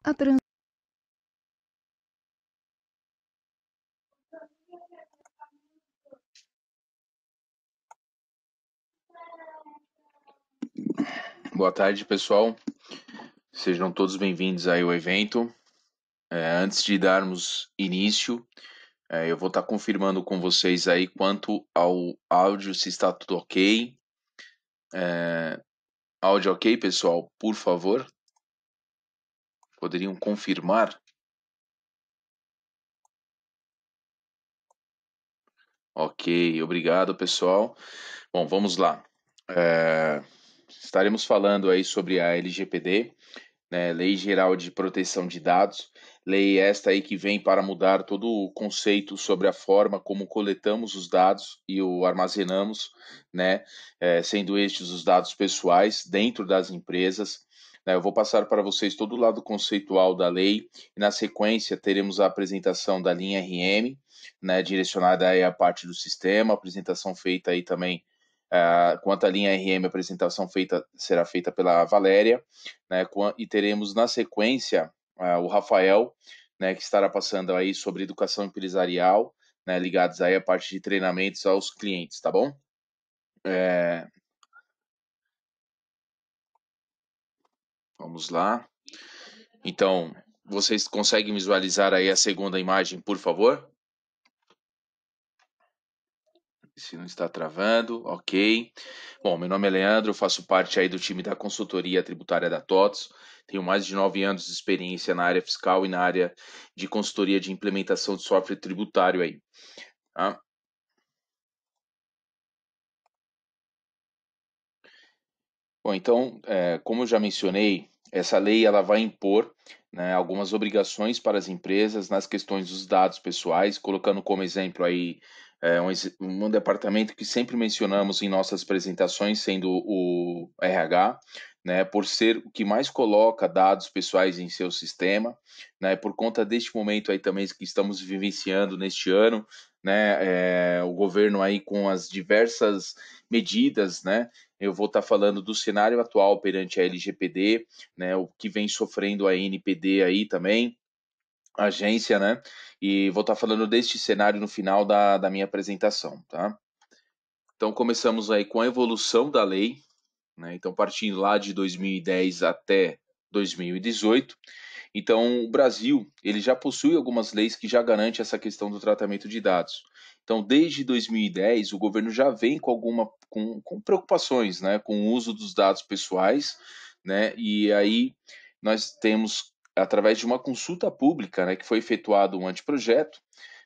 A trans... Boa tarde, pessoal. Sejam todos bem-vindos aí ao evento. Antes de darmos início, eu vou estar confirmando com vocês aí quanto ao áudio, se está tudo ok. Áudio ok, pessoal? Por favor, poderiam confirmar? Ok, obrigado, pessoal. Bom, vamos lá. Estaremos falando aí sobre a LGPD, né, Lei Geral de Proteção de Dados, lei esta aí que vem para mudar todo o conceito sobre a forma como coletamos os dados e o armazenamos, né, sendo estes os dados pessoais dentro das empresas. Eu vou passar para vocês todo o lado conceitual da lei e na sequência teremos a apresentação da linha RM, né, direcionada aí à parte do sistema, apresentação feita aí também quanto à linha RM, a apresentação será feita pela Valéria, né, e teremos na sequência o Rafael, né, que estará passando aí sobre educação empresarial, né, ligados aí à parte de treinamentos aos clientes, tá bom? Vamos lá. Então, vocês conseguem visualizar aí a segunda imagem, por favor? Se não está travando, ok. Bom, meu nome é Leandro, eu faço parte aí do time da consultoria tributária da TOTS. Tenho mais de 9 anos de experiência na área fiscal e na área de consultoria de implementação de software tributário aí. Tá? Bom, então, como eu já mencionei, essa lei ela vai impor, né, algumas obrigações para as empresas nas questões dos dados pessoais, colocando como exemplo aí um departamento que sempre mencionamos em nossas apresentações, sendo o RH, né, por ser o que mais coloca dados pessoais em seu sistema, né, por conta deste momento aí também que estamos vivenciando neste ano, né, o governo aí com as diversas medidas, né, eu vou estar falando do cenário atual perante a LGPD, né, o que vem sofrendo a NPD aí também, a agência, né, e vou estar falando deste cenário no final da minha apresentação, tá? Então, começamos aí com a evolução da lei, né, então partindo lá de 2010 até 2018, então, o Brasil, ele já possui algumas leis que já garantem essa questão do tratamento de dados. Então, desde 2010, o governo já vem com preocupações, né, com o uso dos dados pessoais, né, e aí nós temos, através de uma consulta pública, né, que foi efetuado um anteprojeto,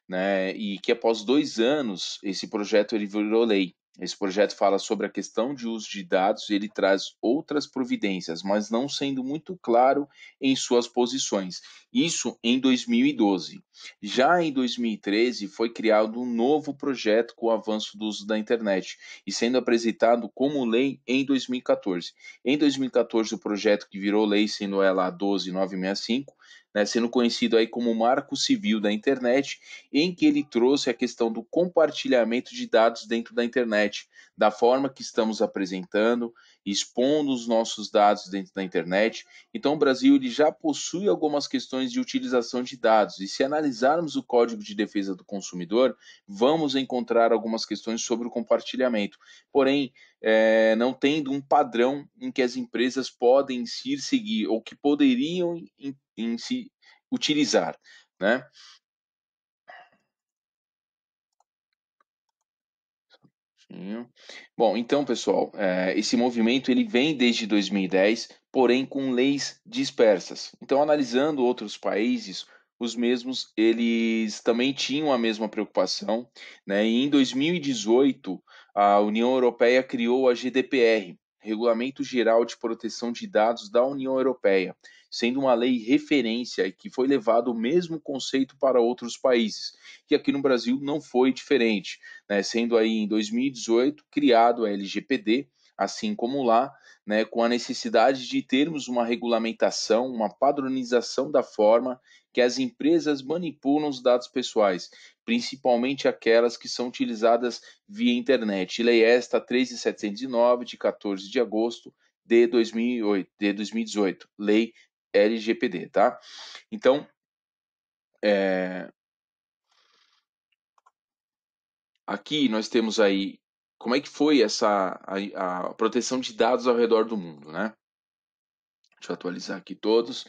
né, e que após 2 anos, esse projeto ele virou lei. Esse projeto fala sobre a questão de uso de dados e ele traz outras providências, mas não sendo muito claro em suas posições. Isso em 2012. Já em 2013 foi criado um novo projeto com o avanço do uso da internet e sendo apresentado como lei em 2014. Em 2014 o projeto que virou lei, sendo ela a 12965, né, sendo conhecido aí como Marco Civil da Internet, em que ele trouxe a questão do compartilhamento de dados dentro da internet, da forma que estamos apresentando, expondo os nossos dados dentro da internet. Então, o Brasil ele já possui algumas questões de utilização de dados, e se analisarmos o Código de Defesa do Consumidor, vamos encontrar algumas questões sobre o compartilhamento. Porém, não tendo um padrão em que as empresas podem se seguir ou que poderiam em se utilizar, né? Sim. Bom, então, pessoal, esse movimento ele vem desde 2010, porém com leis dispersas. Então, analisando outros países, os mesmos, eles também tinham a mesma preocupação, né? E em 2018, a União Europeia criou a GDPR, Regulamento Geral de Proteção de Dados da União Europeia, sendo uma lei referência e que foi levado o mesmo conceito para outros países, que aqui no Brasil não foi diferente, né, sendo aí em 2018 criado a LGPD, assim como lá, né, com a necessidade de termos uma regulamentação, uma padronização da forma que as empresas manipulam os dados pessoais, principalmente aquelas que são utilizadas via internet. Lei esta 13.709, de 14 de agosto de 2008, de 2018, lei LGPD, tá? Então, aqui nós temos aí como é que foi a proteção de dados ao redor do mundo, né? Deixa eu atualizar aqui todos.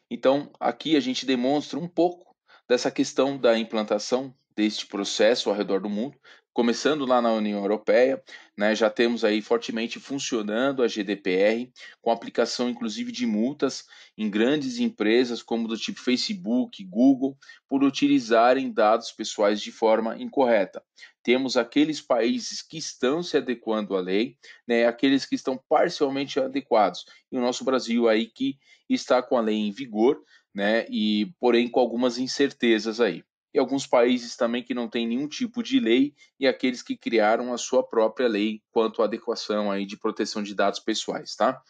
Então, aqui a gente demonstra um pouco dessa questão da implantação deste processo ao redor do mundo, começando lá na União Europeia, né, já temos aí fortemente funcionando a GDPR, com aplicação inclusive de multas em grandes empresas como do tipo Facebook, Google, por utilizarem dados pessoais de forma incorreta. Temos aqueles países que estão se adequando à lei, né, aqueles que estão parcialmente adequados, e o nosso Brasil aí que está com a lei em vigor, né? E porém com algumas incertezas aí. E alguns países também que não têm nenhum tipo de lei e aqueles que criaram a sua própria lei quanto à adequação aí de proteção de dados pessoais, tá?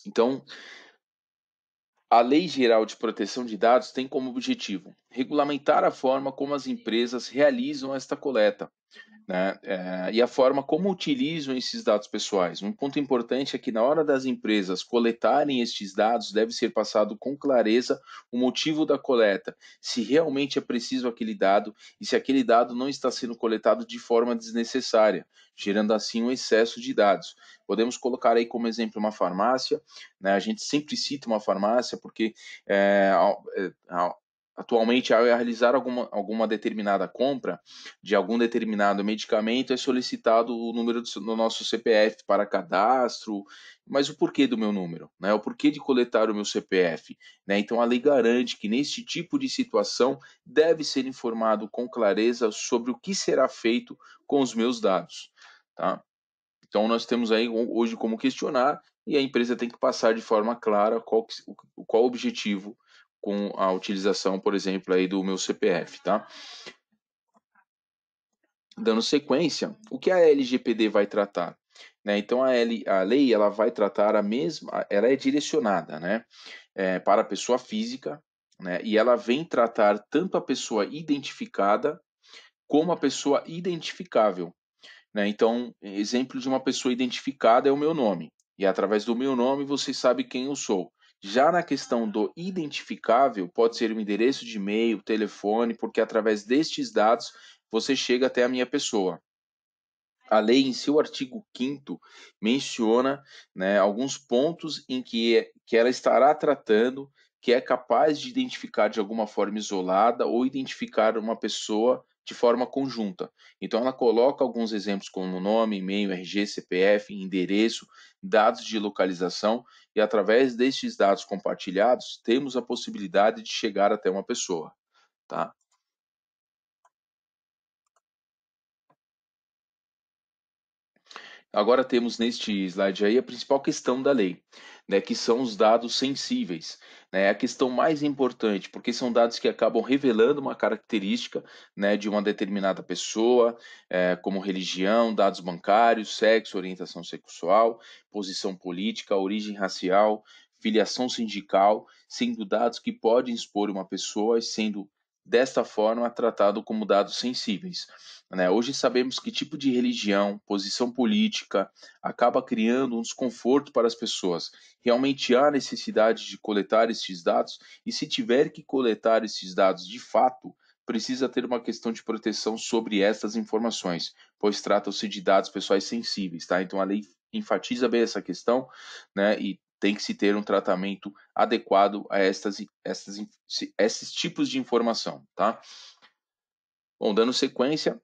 Então, a Lei Geral de Proteção de Dados tem como objetivo regulamentar a forma como as empresas realizam esta coleta, né? E a forma como utilizam esses dados pessoais. Um ponto importante é que na hora das empresas coletarem estes dados, deve ser passado com clareza o motivo da coleta, se realmente é preciso aquele dado e se aquele dado não está sendo coletado de forma desnecessária, gerando assim um excesso de dados. Podemos colocar aí como exemplo uma farmácia, né? A gente sempre cita uma farmácia porque é, atualmente, ao realizar alguma determinada compra de algum determinado medicamento, é solicitado o número do nosso CPF para cadastro, mas o porquê do meu número, né? O porquê de coletar o meu CPF, né? Então, a lei garante que neste tipo de situação deve ser informado com clareza sobre o que será feito com os meus dados, tá? Então, nós temos aí hoje como questionar e a empresa tem que passar de forma clara qual o objetivo com a utilização, por exemplo, aí do meu CPF, tá? Dando sequência, o que a LGPD vai tratar? Né? Então, a lei ela vai tratar a mesma, ela é direcionada, né, para a pessoa física, né, e ela vem tratar tanto a pessoa identificada como a pessoa identificável, né? Então, exemplo de uma pessoa identificada é o meu nome, e através do meu nome você sabe quem eu sou. Já na questão do identificável, pode ser um endereço de e-mail, telefone, porque através destes dados você chega até a minha pessoa. A lei, em seu artigo 5º, menciona, né, alguns pontos em que ela estará tratando que é capaz de identificar de alguma forma isolada ou identificar uma pessoa de forma conjunta. Então, ela coloca alguns exemplos como nome, e-mail, RG, CPF, endereço, dados de localização, e através destes dados compartilhados, temos a possibilidade de chegar até uma pessoa, tá? Agora temos neste slide aí a principal questão da lei, né, que são os dados sensíveis, né, a questão mais importante, porque são dados que acabam revelando uma característica, né, de uma determinada pessoa, como religião, dados bancários, sexo, orientação sexual, posição política, origem racial, filiação sindical, sendo dados que podem expor uma pessoa, sendo desta forma tratado como dados sensíveis, né? Hoje sabemos que tipo de religião, posição política acaba criando um desconforto para as pessoas. Realmente há necessidade de coletar esses dados, e se tiver que coletar esses dados de fato, precisa ter uma questão de proteção sobre essas informações, pois tratam-se de dados pessoais sensíveis, tá? Então a lei enfatiza bem essa questão, né? E tem que se ter um tratamento adequado a esses tipos de informação, tá? Bom, dando sequência,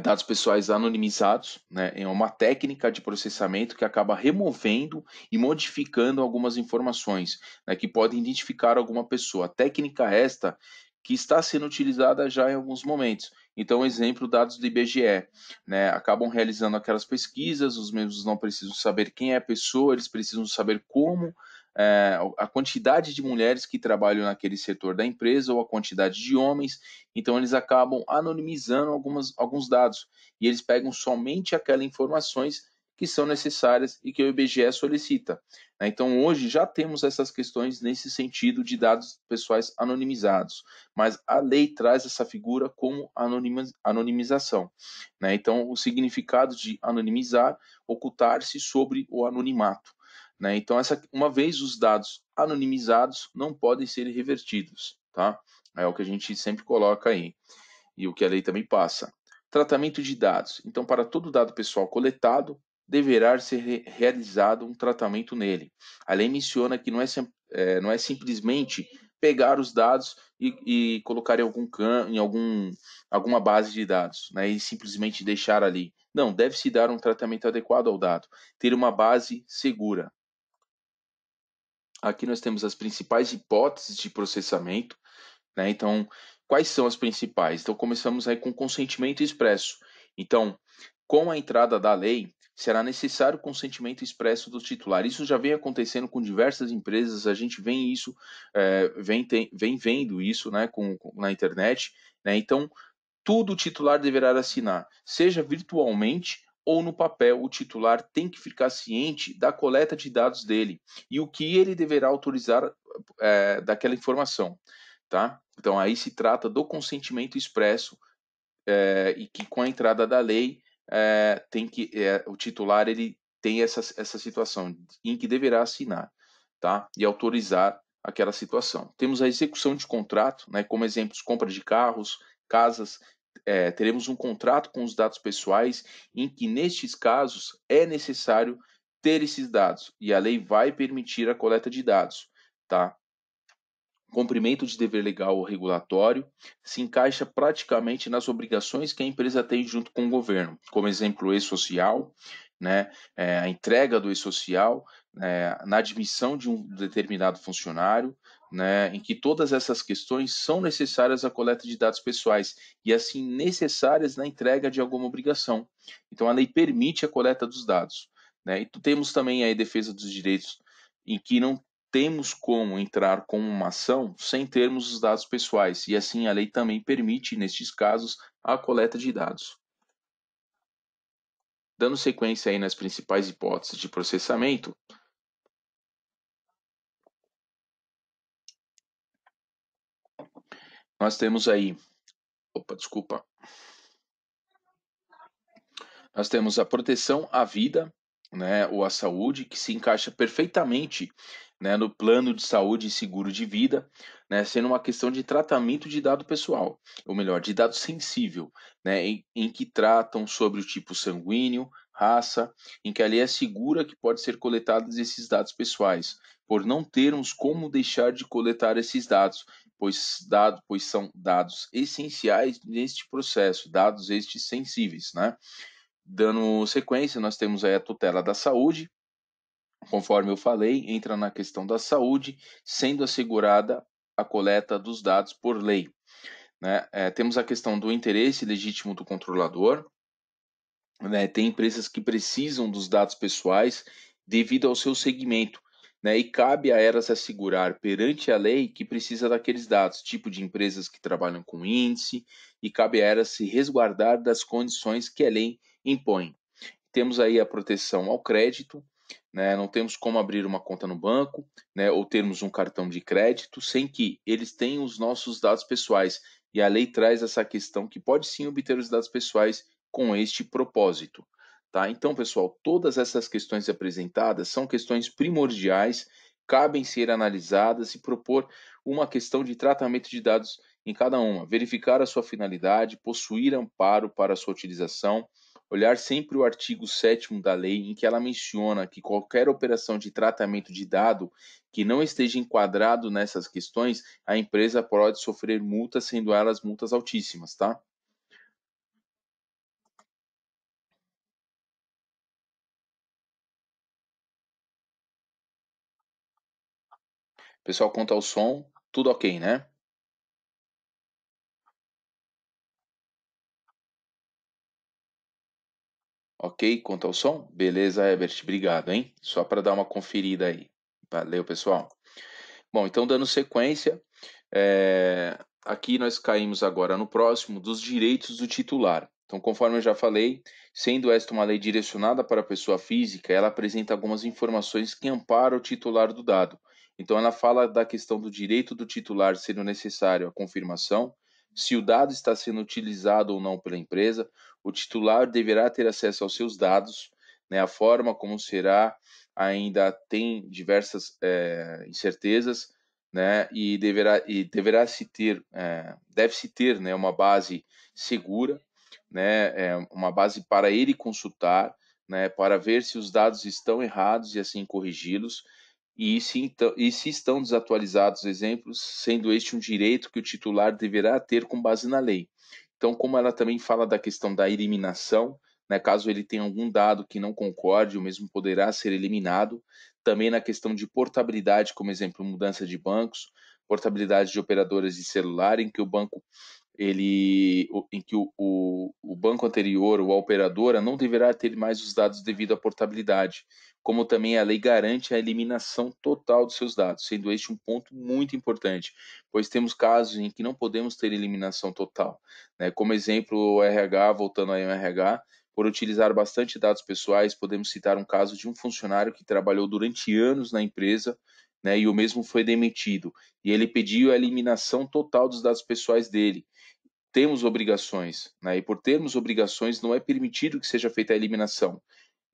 dados pessoais anonimizados, né, é uma técnica de processamento que acaba removendo e modificando algumas informações, né, que podem identificar alguma pessoa. Técnica esta que está sendo utilizada já em alguns momentos. Então, exemplo, dados do IBGE, né, acabam realizando aquelas pesquisas, os mesmos não precisam saber quem é a pessoa, eles precisam saber como a quantidade de mulheres que trabalham naquele setor da empresa ou a quantidade de homens, então eles acabam anonimizando alguns dados e eles pegam somente aquelas informações que são necessárias e que o IBGE solicita. Né? Então, hoje já temos essas questões nesse sentido de dados pessoais anonimizados, mas a lei traz essa figura como anonimização. Né? Então, o significado de anonimizar, ocultar-se sobre o anonimato. Né? Então, uma vez os dados anonimizados, não podem ser revertidos. Tá? É o que a gente sempre coloca aí e o que a lei também passa. Tratamento de dados. Então, para todo dado pessoal coletado, deverá ser realizado um tratamento nele. A lei menciona que não é simplesmente pegar os dados e colocar em alguma base de dados, né, e simplesmente deixar ali. Não, deve-se dar um tratamento adequado ao dado, ter uma base segura. Aqui nós temos as principais hipóteses de processamento, né? Então, quais são as principais? Então, começamos aí com consentimento expresso. Então, com a entrada da lei, será necessário o consentimento expresso do titular. Isso já vem acontecendo com diversas empresas, a gente vem isso, vem vendo isso, né, na internet, né? Então, tudo o titular deverá assinar, seja virtualmente ou no papel. O titular tem que ficar ciente da coleta de dados dele e o que ele deverá autorizar daquela informação. Tá? Então, aí se trata do consentimento expresso e que com a entrada da lei o titular ele tem essa situação em que deverá assinar, tá? E autorizar aquela situação. Temos a execução de contrato, né? Como exemplos, compra de carros, casas. Teremos um contrato com os dados pessoais em que nestes casos é necessário ter esses dados e a lei vai permitir a coleta de dados, tá? Cumprimento de dever legal ou regulatório se encaixa praticamente nas obrigações que a empresa tem junto com o governo, como exemplo, o e-social, né, a entrega do e-social, na admissão de um determinado funcionário, né, em que todas essas questões são necessárias à coleta de dados pessoais e, assim, necessárias na entrega de alguma obrigação. Então, a lei permite a coleta dos dados. Né, e temos também a defesa dos direitos, em que não temos como entrar com uma ação sem termos os dados pessoais, e assim a lei também permite, nestes casos, a coleta de dados. Dando sequência aí nas principais hipóteses de processamento, nós temos aí, opa, desculpa, nós temos a proteção à vida, né, ou à saúde, que se encaixa perfeitamente, né, no plano de saúde e seguro de vida, né, sendo uma questão de tratamento de dado pessoal, ou melhor, de dado sensível, né, em que tratam sobre o tipo sanguíneo, raça, em que a lei assegura que pode ser coletados esses dados pessoais, por não termos como deixar de coletar esses dados, pois são dados essenciais neste processo, dados estes sensíveis, né? Dando sequência, nós temos aí a tutela da saúde, conforme eu falei, entra na questão da saúde, sendo assegurada a coleta dos dados por lei. Né? Temos a questão do interesse legítimo do controlador, né? Tem empresas que precisam dos dados pessoais devido ao seu segmento, né? E cabe a elas assegurar perante a lei que precisa daqueles dados, tipo de empresas que trabalham com índice, e cabe a elas se resguardar das condições que a lei impõe. Temos aí a proteção ao crédito, né? Não temos como abrir uma conta no banco, né? Ou termos um cartão de crédito sem que eles tenham os nossos dados pessoais. E a lei traz essa questão que pode sim obter os dados pessoais com este propósito. Tá? Então, pessoal, todas essas questões apresentadas são questões primordiais, cabem ser analisadas e propor uma questão de tratamento de dados em cada uma, verificar a sua finalidade, possuir amparo para a sua utilização, olhar sempre o artigo 7º da lei, em que ela menciona que qualquer operação de tratamento de dado que não esteja enquadrado nessas questões, a empresa pode sofrer multas, sendo elas multas altíssimas, tá? Pessoal, quanto ao som, tudo ok, né? Ok, quanto ao som? Beleza, Herbert, obrigado, hein? Só para dar uma conferida aí. Valeu, pessoal. Bom, então dando sequência, aqui nós caímos agora no próximo dos direitos do titular. Então, conforme eu já falei, sendo esta uma lei direcionada para a pessoa física, ela apresenta algumas informações que amparam o titular do dado. Então, ela fala da questão do direito do titular sendo necessário a confirmação, se o dado está sendo utilizado ou não pela empresa, o titular deverá ter acesso aos seus dados, né, a forma como será ainda tem diversas incertezas, né, e deverá se ter, deve-se ter, né, uma base segura, né, uma base para ele consultar, né, para ver se os dados estão errados e assim corrigi-los, e se estão desatualizados, exemplos, sendo este um direito que o titular deverá ter com base na lei. Então, como ela também fala da questão da eliminação, né, caso ele tenha algum dado que não concorde, o mesmo poderá ser eliminado. Também na questão de portabilidade, como exemplo, mudança de bancos, portabilidade de operadoras de celular, em que o banco em que o banco anterior ou a operadora não deverá ter mais os dados devido à portabilidade, como também a lei garante a eliminação total dos seus dados, sendo este um ponto muito importante, pois temos casos em que não podemos ter eliminação total, né? Como exemplo, o RH, voltando aí ao RH, por utilizar bastante dados pessoais, podemos citar um caso de um funcionário que trabalhou durante anos na empresa, né, e o mesmo foi demitido, e ele pediu a eliminação total dos dados pessoais dele. Temos obrigações, né? E por termos obrigações, não é permitido que seja feita a eliminação,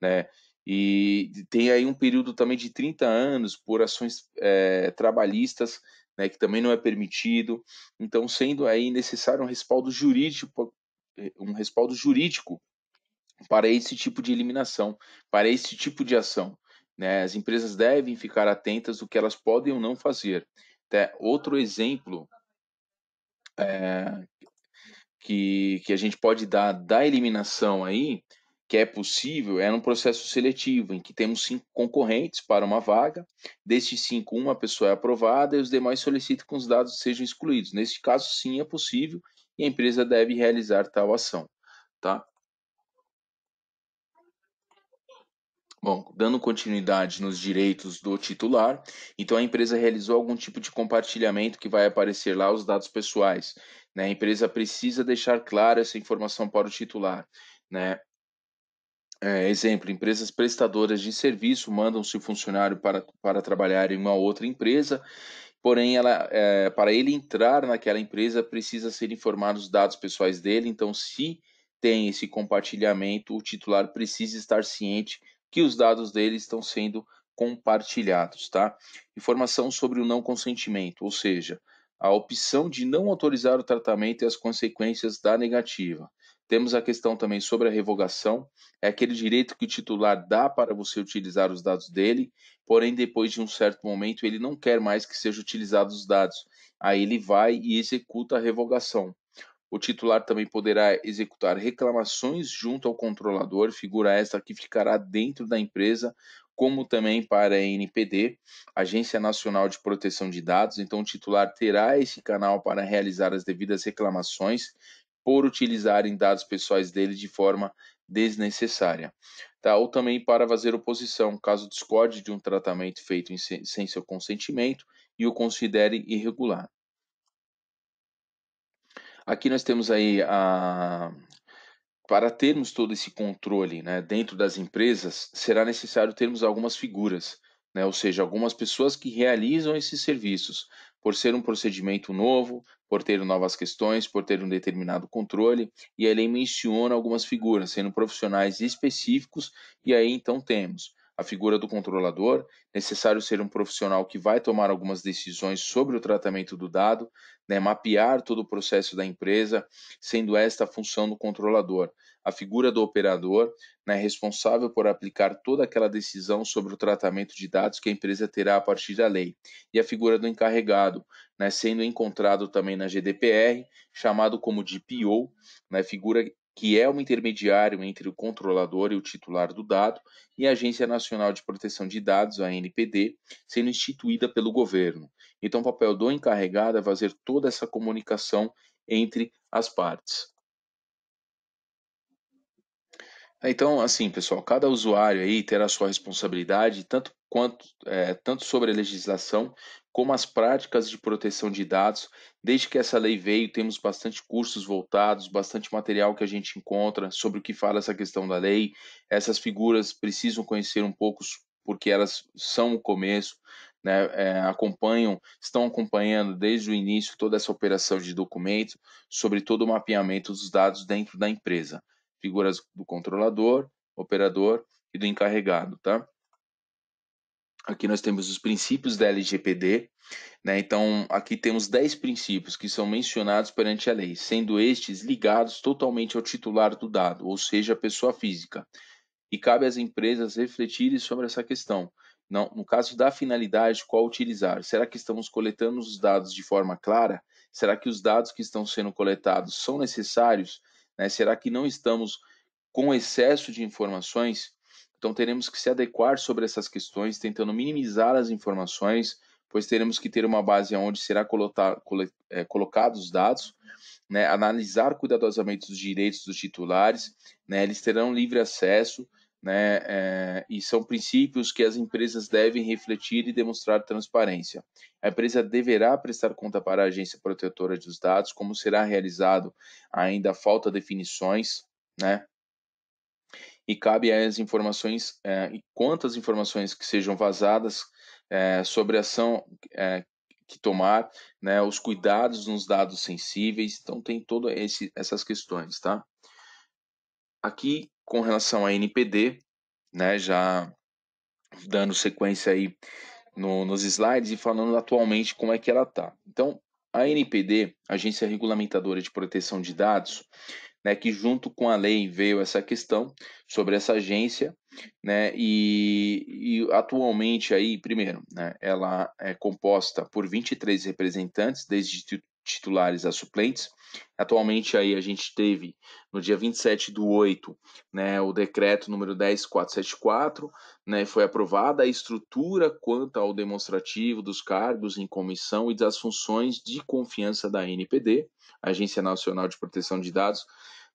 né? E tem aí um período também de 30 anos por ações trabalhistas, né? Que também não é permitido. Então, sendo aí necessário um respaldo jurídico para esse tipo de eliminação, para esse tipo de ação, né? As empresas devem ficar atentas do que elas podem ou não fazer. Tá? Outro exemplo que a gente pode dar da eliminação aí, que é possível, é num processo seletivo, em que temos 5 concorrentes para uma vaga, destes 5, uma pessoa é aprovada e os demais solicitam que os dados sejam excluídos. Neste caso, sim, é possível e a empresa deve realizar tal ação, tá? Bom, dando continuidade nos direitos do titular, então a empresa realizou algum tipo de compartilhamento que vai aparecer lá os dados pessoais, né? A empresa precisa deixar clara essa informação para o titular, né? Exemplo, empresas prestadoras de serviço mandam seu funcionário para trabalhar em uma outra empresa, porém, para ele entrar naquela empresa, precisa ser informado os dados pessoais dele. Então, se tem esse compartilhamento, o titular precisa estar ciente que os dados dele estão sendo compartilhados, tá? Informação sobre o não consentimento, ou seja, a opção de não autorizar o tratamento e as consequências da negativa. Temos a questão também sobre a revogação, é aquele direito que o titular dá para você utilizar os dados dele, porém, depois de um certo momento, ele não quer mais que sejam utilizados os dados. Aí ele vai e executa a revogação. O titular também poderá executar reclamações junto ao controlador, figura esta que ficará dentro da empresa, como também para a NPD, Agência Nacional de Proteção de Dados. Então, o titular terá esse canal para realizar as devidas reclamações por utilizarem dados pessoais dele de forma desnecessária. Tá? Ou também para fazer oposição, caso discorde de um tratamento feito sem seu consentimento e o considere irregular. Aqui nós temos aí para termos todo esse controle, né, dentro das empresas, será necessário termos algumas figuras, né, ou seja, algumas pessoas que realizam esses serviços, por ser um procedimento novo, por ter novas questões, por ter um determinado controle, e a lei menciona algumas figuras, sendo profissionais específicos, e aí então temos a figura do controlador, necessário ser um profissional que vai tomar algumas decisões sobre o tratamento do dado, né, mapear todo o processo da empresa, sendo esta a função do controlador. A figura do operador, né, responsável por aplicar toda aquela decisão sobre o tratamento de dados que a empresa terá a partir da lei. E a figura do encarregado, né, sendo encontrado também na GDPR, chamado como de PO, né, figura que é o intermediário entre o controlador e o titular do dado, e a Agência Nacional de Proteção de Dados, a ANPD, sendo instituída pelo governo. Então, o papel do encarregado é fazer toda essa comunicação entre as partes. Então, assim, pessoal, cada usuário aí terá sua responsabilidade, tanto tanto sobre a legislação como as práticas de proteção de dados. Desde que essa lei veio, temos bastante cursos voltados, bastante material que a gente encontra sobre o que fala essa questão da lei. Essas figuras precisam conhecer um pouco, porque elas são o começo, né? Estão acompanhando desde o início toda essa operação de documento sobre todo o mapeamento dos dados dentro da empresa. Figuras do controlador, operador e do encarregado, tá? Aqui nós temos os princípios da LGPD, né? Então, aqui temos 10 princípios que são mencionados perante a lei, sendo estes ligados totalmente ao titular do dado, ou seja, a pessoa física. E cabe às empresas refletirem sobre essa questão. Não, no caso da finalidade, qual utilizar? Será que estamos coletando os dados de forma clara? Será que os dados que estão sendo coletados são necessários? Né? Será que não estamos com excesso de informações? Então teremos que se adequar sobre essas questões, tentando minimizar as informações, pois teremos que ter uma base onde será colocados os dados, né, analisar cuidadosamente os direitos dos titulares, né, eles terão livre acesso, né, e são princípios que as empresas devem refletir e demonstrar transparência. A empresa deverá prestar conta para a agência protetora dos dados, como será realizado ainda falta definições, né, e cabe às informações, e quantas informações que sejam vazadas, sobre a ação que tomar, né, os cuidados nos dados sensíveis, então tem todas essas questões, tá? Aqui, com relação à NPD, né, já dando sequência aí nos slides e falando atualmente como é que ela está. Então, a NPD, Agência Regulamentadora de Proteção de Dados, né, que junto com a lei veio essa questão sobre essa agência, né, e atualmente aí, primeiro, né, ela é composta por 23 representantes, desde titulares a suplentes. Atualmente aí a gente teve, no dia 27/8, né, o decreto número 10.474, né, foi aprovada a estrutura quanto ao demonstrativo dos cargos em comissão e das funções de confiança da ANPD, Agência Nacional de Proteção de Dados,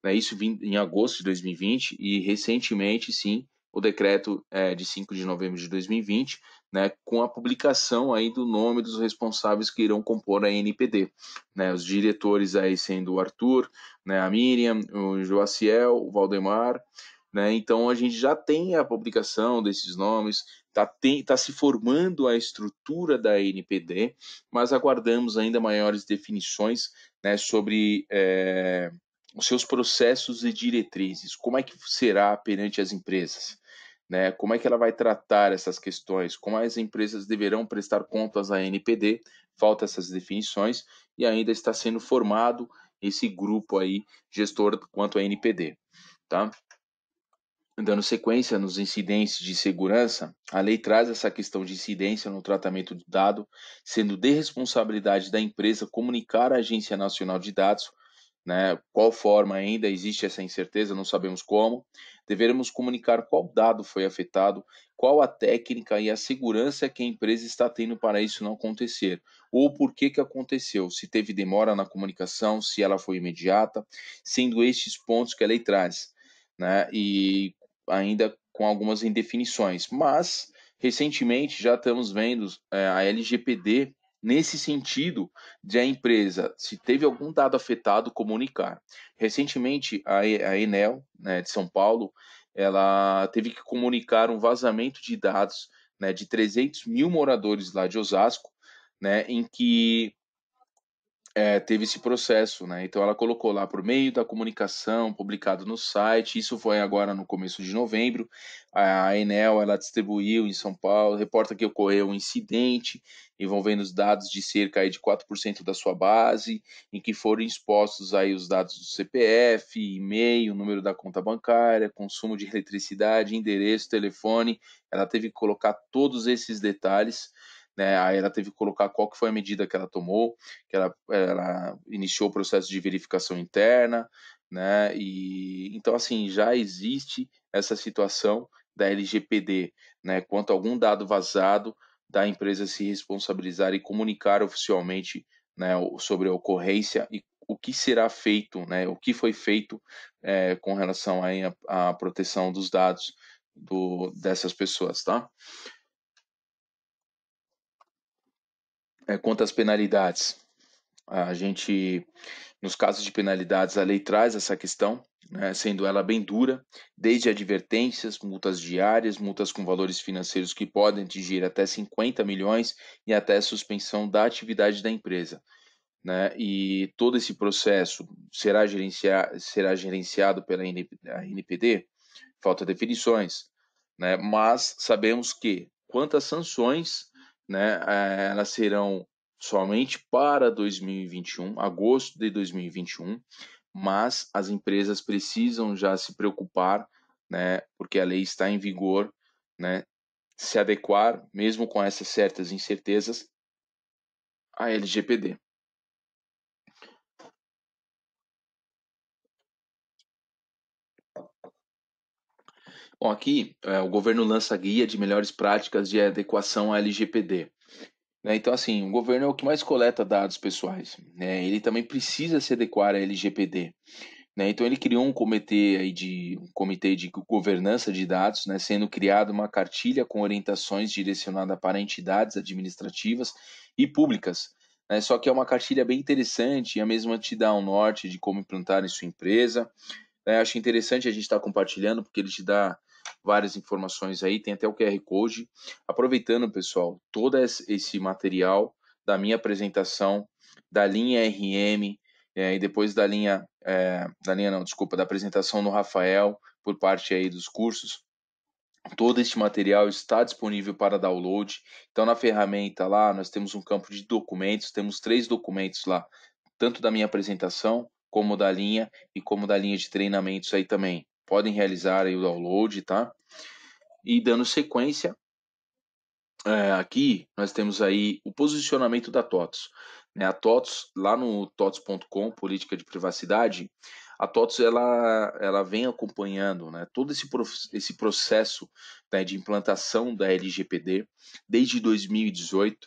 né, isso em agosto de 2020 e recentemente, sim, o decreto de 5 de novembro de 2020, né, com a publicação aí do nome dos responsáveis que irão compor a NPD, né, os diretores aí sendo o Arthur, né, a Miriam, o Joaciel, o Valdemar, né, então a gente já tem a publicação desses nomes, tá se formando a estrutura da NPD, mas aguardamos ainda maiores definições, né, sobre os seus processos e diretrizes, como é que será perante as empresas, né? Como é que ela vai tratar essas questões, como as empresas deverão prestar contas à NPD, falta essas definições e ainda está sendo formado esse grupo aí gestor quanto à NPD, tá? Dando sequência nos incidentes de segurança, a lei traz essa questão de incidência no tratamento do dado, sendo de responsabilidade da empresa comunicar à Agência Nacional de Dados, né, qual forma ainda existe essa incerteza, não sabemos como. Deveremos comunicar qual dado foi afetado, qual a técnica e a segurança que a empresa está tendo para isso não acontecer, ou por que que aconteceu, se teve demora na comunicação, se ela foi imediata, sendo estes pontos que a lei traz, né, e ainda com algumas indefinições. Mas, recentemente, já estamos vendo a LGPD nesse sentido de a empresa, se teve algum dado afetado, comunicar. Recentemente, a Enel, né, de São Paulo, ela teve que comunicar um vazamento de dados, né, de 300 mil moradores lá de Osasco, né, em que teve esse processo, né? Então ela colocou lá por meio da comunicação, publicado no site. Isso foi agora no começo de novembro. A Enel ela distribuiu em São Paulo, reporta que ocorreu um incidente envolvendo os dados de cerca aí de 4% da sua base, em que foram expostos aí os dados do CPF, e-mail, número da conta bancária, consumo de eletricidade, endereço, telefone. Ela teve que colocar todos esses detalhes, né? Aí ela teve que colocar qual que foi a medida que ela tomou, que ela iniciou o processo de verificação interna, né? E então assim já existe essa situação da LGPD, né? Quanto a algum dado vazado, da empresa se responsabilizar e comunicar oficialmente, né, sobre a ocorrência e o que será feito, né? O que foi feito com relação aí à proteção dos dados dessas pessoas, tá? Quanto às penalidades, a gente, nos casos de penalidades, a lei traz essa questão, né, sendo ela bem dura, desde advertências, multas diárias, multas com valores financeiros que podem atingir até 50 milhões e até suspensão da atividade da empresa, né? E todo esse processo será gerenciado pela ANPD, falta definições, né? Mas sabemos que quantas sanções, né, elas serão somente para 2021, agosto de 2021, mas as empresas precisam já se preocupar, né, porque a lei está em vigor, né, se adequar, mesmo com essas certas incertezas, à LGPD. Bom, aqui o governo lança guia de melhores práticas de adequação à LGPD. Né? Então, assim, o governo é o que mais coleta dados pessoais. Né? Ele também precisa se adequar à LGPD. Né? Então, ele criou um comitê de governança de dados, né? Sendo criada uma cartilha com orientações direcionada para entidades administrativas e públicas. Né? Só que é uma cartilha bem interessante e a mesma te dá um norte de como implantar em sua empresa. Acho interessante a gente estar compartilhando, porque ele te dá várias informações aí, tem até o QR Code. Aproveitando, pessoal, todo esse material da minha apresentação, da linha RM, e depois da linha não, desculpa, da apresentação do Rafael, por parte aí dos cursos, todo este material está disponível para download. Então, na ferramenta lá, nós temos um campo de documentos, temos 3 documentos lá, tanto da minha apresentação, como da linha e como da linha de treinamentos aí também. Podem realizar aí o download, tá? E dando sequência, aqui nós temos aí o posicionamento da TOTS. Né? A TOTS, lá no TOTS.com, Política de Privacidade, a TOTS ela vem acompanhando, né, todo esse processo, né, de implantação da LGPD desde 2018.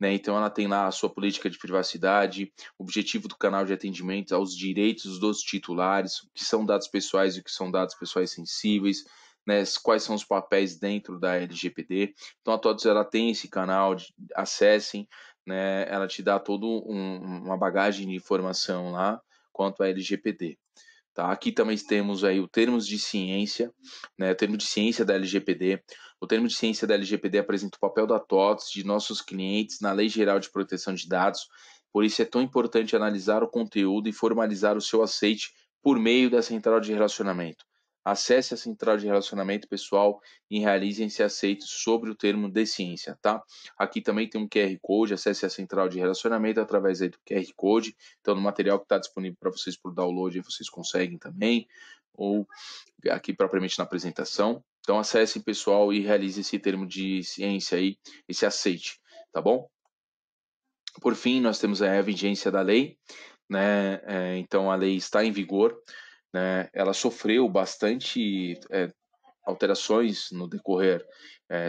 Né? Então ela tem lá a sua política de privacidade, objetivo do canal de atendimento aos direitos dos titulares, o que são dados pessoais e o que são dados pessoais sensíveis, né, quais são os papéis dentro da LGPD. Então a TOTS ela tem esse canal, acessem, né, ela te dá toda uma bagagem de informação lá quanto à LGPD. Tá? Aqui também temos aí o termos de ciência, né, o termo de ciência da LGPD. O termo de ciência da LGPD apresenta o papel da TOTS, de nossos clientes, na Lei Geral de Proteção de Dados. Por isso é tão importante analisar o conteúdo e formalizar o seu aceite por meio da central de relacionamento. Acesse a central de relacionamento pessoal e realize esse aceite sobre o termo de ciência, tá? Aqui também tem um QR Code, acesse a central de relacionamento através aí do QR Code. Então, no material que está disponível para vocês por download, vocês conseguem também, ou aqui propriamente na apresentação. Então, acesse, pessoal, e realize esse termo de ciência aí, esse aceite, tá bom? Por fim, nós temos a vigência da lei, né? Então, a lei está em vigor, né? Ela sofreu bastante alterações no decorrer,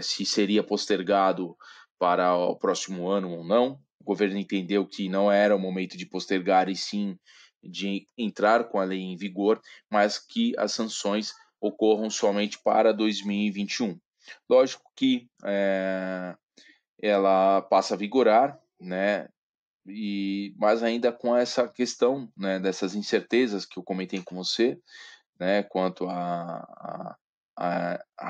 se seria postergado para o próximo ano ou não. O governo entendeu que não era o momento de postergar, e sim de entrar com a lei em vigor, mas que as sanções ocorram somente para 2021. Lógico que ela passa a vigorar, né? Mas ainda com essa questão, né, dessas incertezas que eu comentei com você, né, quanto à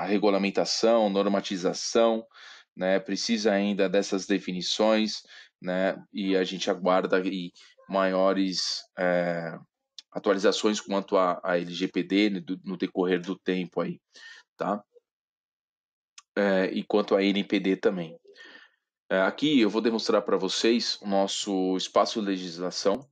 regulamentação, normatização, né, precisa ainda dessas definições, né, e a gente aguarda aí maiores atualizações quanto à LGPD no decorrer do tempo aí, tá? E quanto à NPD também. Aqui eu vou demonstrar para vocês o nosso espaço de legislação,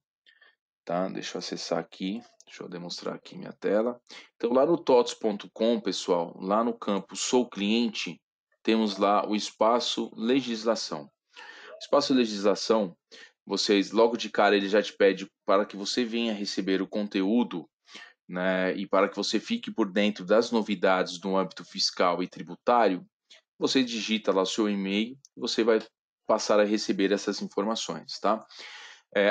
tá? Deixa eu acessar aqui, deixa eu demonstrar aqui minha tela. Então, lá no tots.com, pessoal, lá no campo Sou Cliente, temos lá o espaço Legislação. O espaço Legislação, vocês, logo de cara, ele já te pede para que você venha receber o conteúdo, né, e para que você fique por dentro das novidades no âmbito fiscal e tributário, você digita lá o seu e-mail e você vai passar a receber essas informações, tá?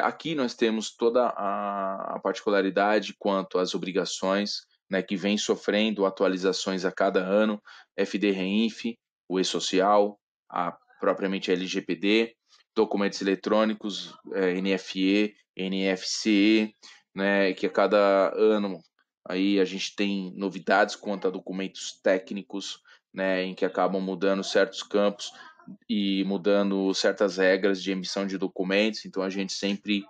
Aqui nós temos toda a particularidade quanto às obrigações, né, que vem sofrendo atualizações a cada ano, FD-Reinf, o E-Social, a propriamente a LGPD, documentos eletrônicos, NFE, NFCE, né, que a cada ano aí a gente tem novidades quanto a documentos técnicos, né, em que acabam mudando certos campos e mudando certas regras de emissão de documentos, então a gente sempre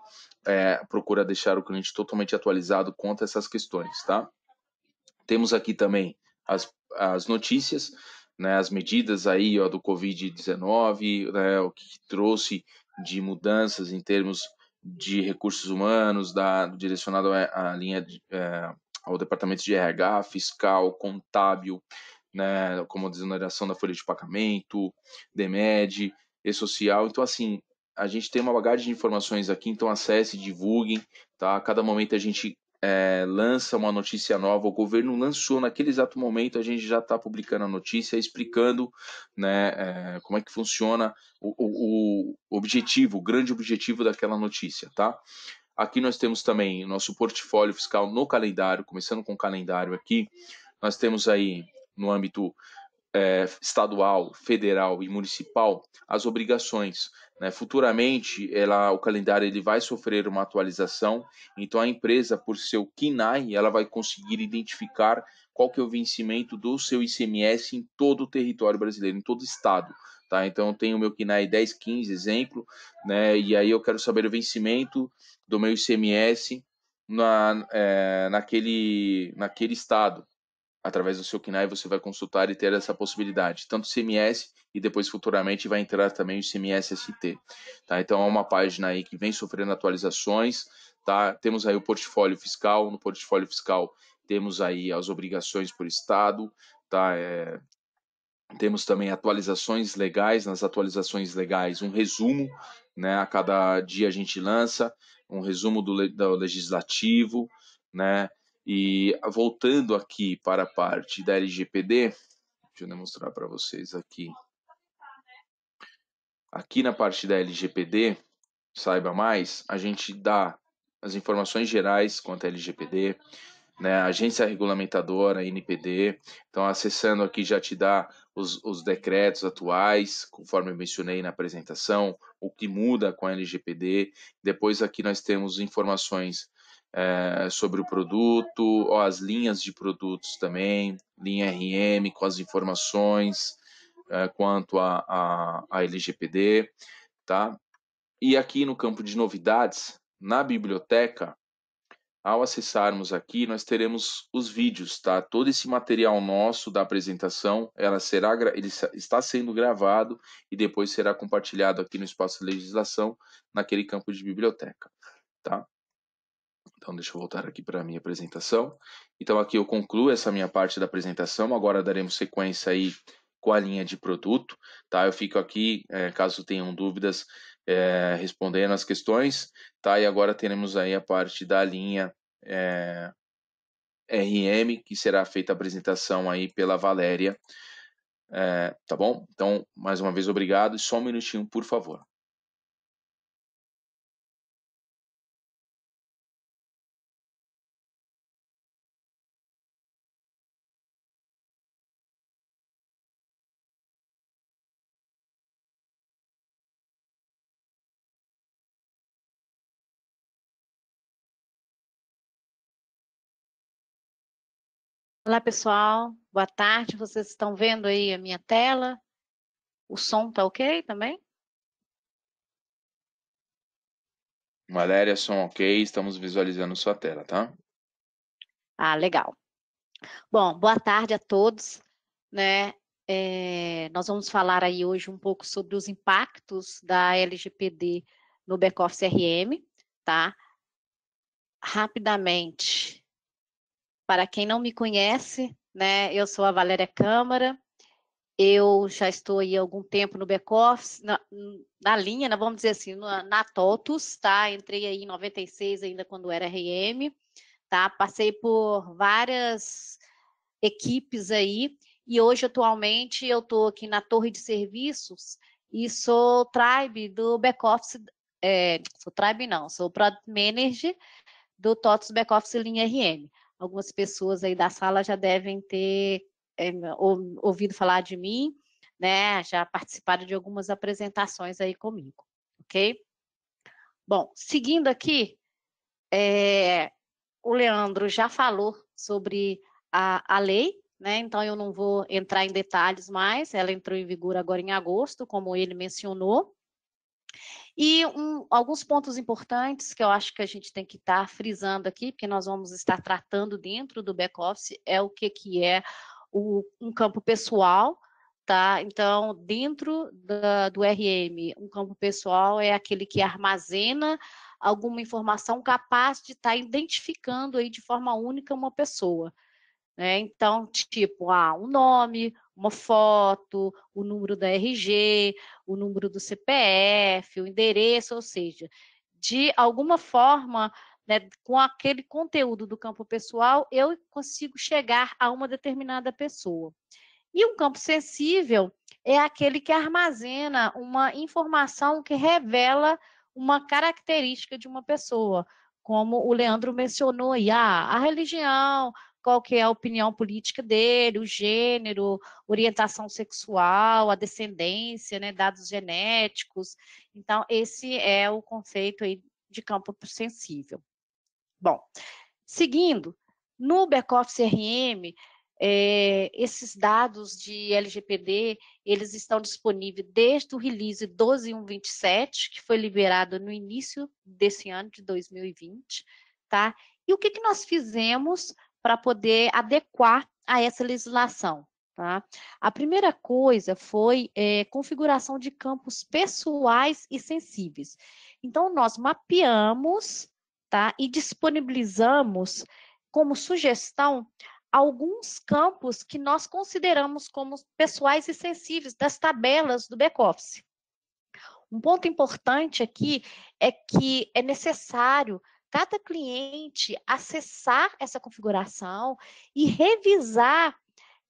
procura deixar o cliente totalmente atualizado quanto a essas questões, tá? Temos aqui também as notícias, né, as medidas aí ó, do Covid-19, né, o que trouxe de mudanças em termos de recursos humanos, direcionado à linha ao departamento de RH, fiscal, contábil, né, como a desoneração da folha de pagamento, DEMED, e-social. Então, assim, a gente tem uma bagagem de informações aqui, então acesse, divulguem, tá? A cada momento a gente lança uma notícia nova, o governo lançou naquele exato momento, a gente já está publicando a notícia, explicando, né, como é que funciona o objetivo, o grande objetivo daquela notícia, tá? Aqui nós temos também o nosso portfólio fiscal no calendário, começando com o calendário aqui, nós temos aí no âmbito estadual, federal e municipal as obrigações, né? Futuramente, o calendário ele vai sofrer uma atualização, então a empresa, por seu KNAI, ela vai conseguir identificar qual que é o vencimento do seu ICMS em todo o território brasileiro, em todo o estado. Tá? Então, eu tenho o meu KNAI 1015, exemplo, né? E aí eu quero saber o vencimento do meu ICMS naquele estado. Através do seu KNAI você vai consultar e ter essa possibilidade, tanto CMS e depois futuramente vai entrar também o CMS-ST. Tá? Então é uma página aí que vem sofrendo atualizações, tá? Temos aí o portfólio fiscal, no portfólio fiscal temos aí as obrigações por estado, tá? Temos também atualizações legais, nas atualizações legais um resumo, né? A cada dia a gente lança um resumo do legislativo, né? E voltando aqui para a parte da LGPD, deixa eu demonstrar para vocês aqui. Aqui na parte da LGPD, saiba mais, a gente dá as informações gerais quanto à LGPD, né, a agência regulamentadora, a NPD. Então, acessando aqui já te dá os decretos atuais, conforme eu mencionei na apresentação, o que muda com a LGPD. Depois aqui nós temos informações sobre o produto, as linhas de produtos também, linha RM com as informações quanto a LGPD, tá? E aqui no campo de novidades, na biblioteca, ao acessarmos aqui, nós teremos os vídeos, tá? Todo esse material nosso da apresentação, ele está sendo gravado e depois será compartilhado aqui no espaço de legislação, naquele campo de biblioteca, tá? Então, deixa eu voltar aqui para a minha apresentação. Então, aqui eu concluo essa minha parte da apresentação. Agora daremos sequência aí com a linha de produto, tá? Eu fico aqui, caso tenham dúvidas, respondendo as questões, tá? E agora teremos aí a parte da linha RM, que será feita a apresentação aí pela Valéria, tá bom? Então, mais uma vez, obrigado. E só um minutinho, por favor. Olá, pessoal. Boa tarde. Vocês estão vendo aí a minha tela? O som tá ok também? Valéria, som ok, estamos visualizando sua tela, tá? Ah, legal. Bom, boa tarde a todos, né? Nós vamos falar aí hoje um pouco sobre os impactos da LGPD no back-office RM, tá? Rapidamente, para quem não me conhece, né? Eu sou a Valéria Câmara. Eu já estou aí há algum tempo no back-office, na linha, né, vamos dizer assim, na TOTUS, tá? Entrei aí em 96, ainda quando era RM, tá? Passei por várias equipes aí, e hoje, atualmente, eu estou aqui na Torre de Serviços e sou Tribe do back-office, sou Tribe não, sou Product Manager do TOTUS Back-Office Linha RM. Algumas pessoas aí da sala já devem ter ouvido falar de mim, né? Já participaram de algumas apresentações aí comigo, ok? Bom, seguindo aqui, o Leandro já falou sobre a lei, né? Então eu não vou entrar em detalhes mais, ela entrou em vigor agora em agosto, como ele mencionou. E alguns pontos importantes que eu acho que a gente tem que estar frisando aqui, porque nós vamos estar tratando dentro do back-office, é o que é um campo pessoal, tá? Então, dentro do RM, um campo pessoal é aquele que armazena alguma informação capaz de estar identificando aí de forma única uma pessoa, né? Então, tipo, um nome, uma foto, o número da RG, o número do CPF, o endereço, ou seja, de alguma forma, né, com aquele conteúdo do campo pessoal, eu consigo chegar a uma determinada pessoa. E um campo sensível é aquele que armazena uma informação que revela uma característica de uma pessoa, como o Leandro mencionou aí, a religião, qual que é a opinião política dele, o gênero, orientação sexual, a descendência, né, dados genéticos. Então, esse é o conceito aí de campo sensível. Bom, seguindo, no back-office CRM, esses dados de LGPD, eles estão disponíveis desde o release 12.1.27, que foi liberado no início desse ano de 2020, tá? E o que nós fizemos para poder adequar a essa legislação? Tá? A primeira coisa foi configuração de campos pessoais e sensíveis. Então, nós mapeamos, tá? E disponibilizamos como sugestão alguns campos que nós consideramos como pessoais e sensíveis das tabelas do back-office. Um ponto importante aqui é que é necessário cada cliente acessar essa configuração e revisar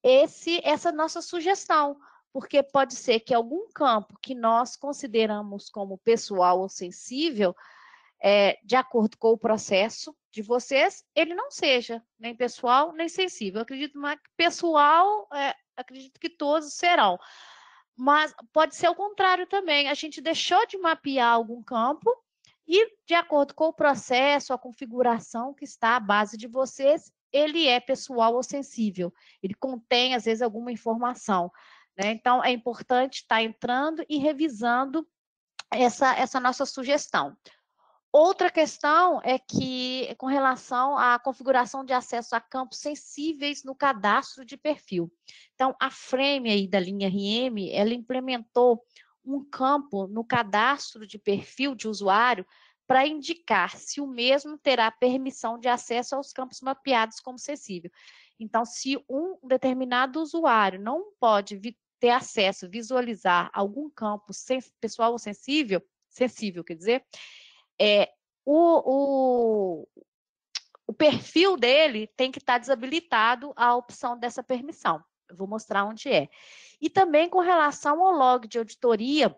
essa nossa sugestão, porque pode ser que algum campo que nós consideramos como pessoal ou sensível, de acordo com o processo de vocês, ele não seja nem pessoal nem sensível. Eu acredito mais que pessoal, acredito que todos serão. Mas pode ser o contrário também. A gente deixou de mapear algum campo e, de acordo com o processo, a configuração que está à base de vocês, ele é pessoal ou sensível. Ele contém, às vezes, alguma informação, né? Então, é importante estar entrando e revisando essa nossa sugestão. Outra questão é que, com relação à configuração de acesso a campos sensíveis no cadastro de perfil. Então, a Frame aí da linha RM, ela implementou um campo no cadastro de perfil de usuário para indicar se o mesmo terá permissão de acesso aos campos mapeados como sensível. Então, se um determinado usuário não pode ter acesso, visualizar algum campo pessoal ou sensível, quer dizer, o perfil dele tem que estar desabilitado a opção dessa permissão. Eu vou mostrar onde é. E também com relação ao log de auditoria,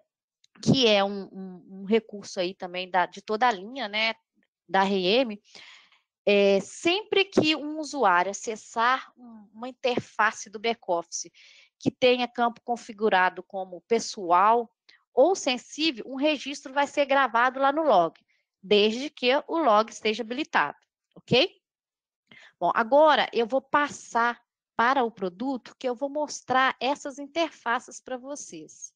que é um recurso aí também de toda a linha, né, da RM, sempre que um usuário acessar uma interface do back-office que tenha campo configurado como pessoal ou sensível, um registro vai ser gravado lá no log, desde que o log esteja habilitado, ok? Bom, agora eu vou passar para o produto, que eu vou mostrar essas interfaces para vocês.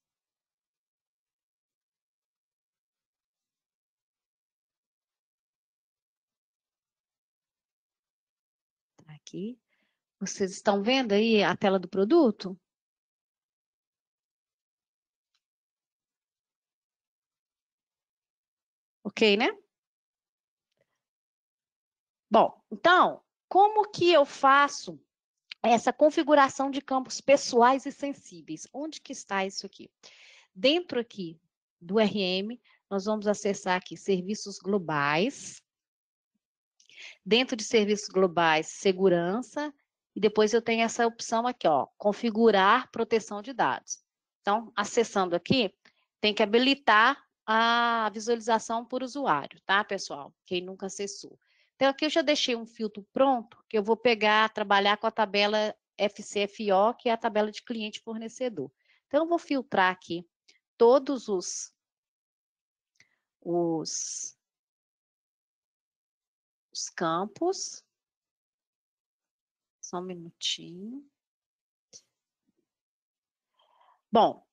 Aqui. Vocês estão vendo aí a tela do produto? Ok, né? Bom, então, como que eu faço essa configuração de campos pessoais e sensíveis? Onde que está isso aqui? Dentro aqui do RM, nós vamos acessar aqui serviços globais. Dentro de serviços globais, segurança. E depois eu tenho essa opção aqui, ó, configurar proteção de dados. Então, acessando aqui, tem que habilitar a visualização por usuário, tá, pessoal? Quem nunca acessou. Então, aqui eu já deixei um filtro pronto, que eu vou pegar, trabalhar com a tabela FCFO, que é a tabela de cliente fornecedor. Então, eu vou filtrar aqui todos os os campos. Só um minutinho. Bom,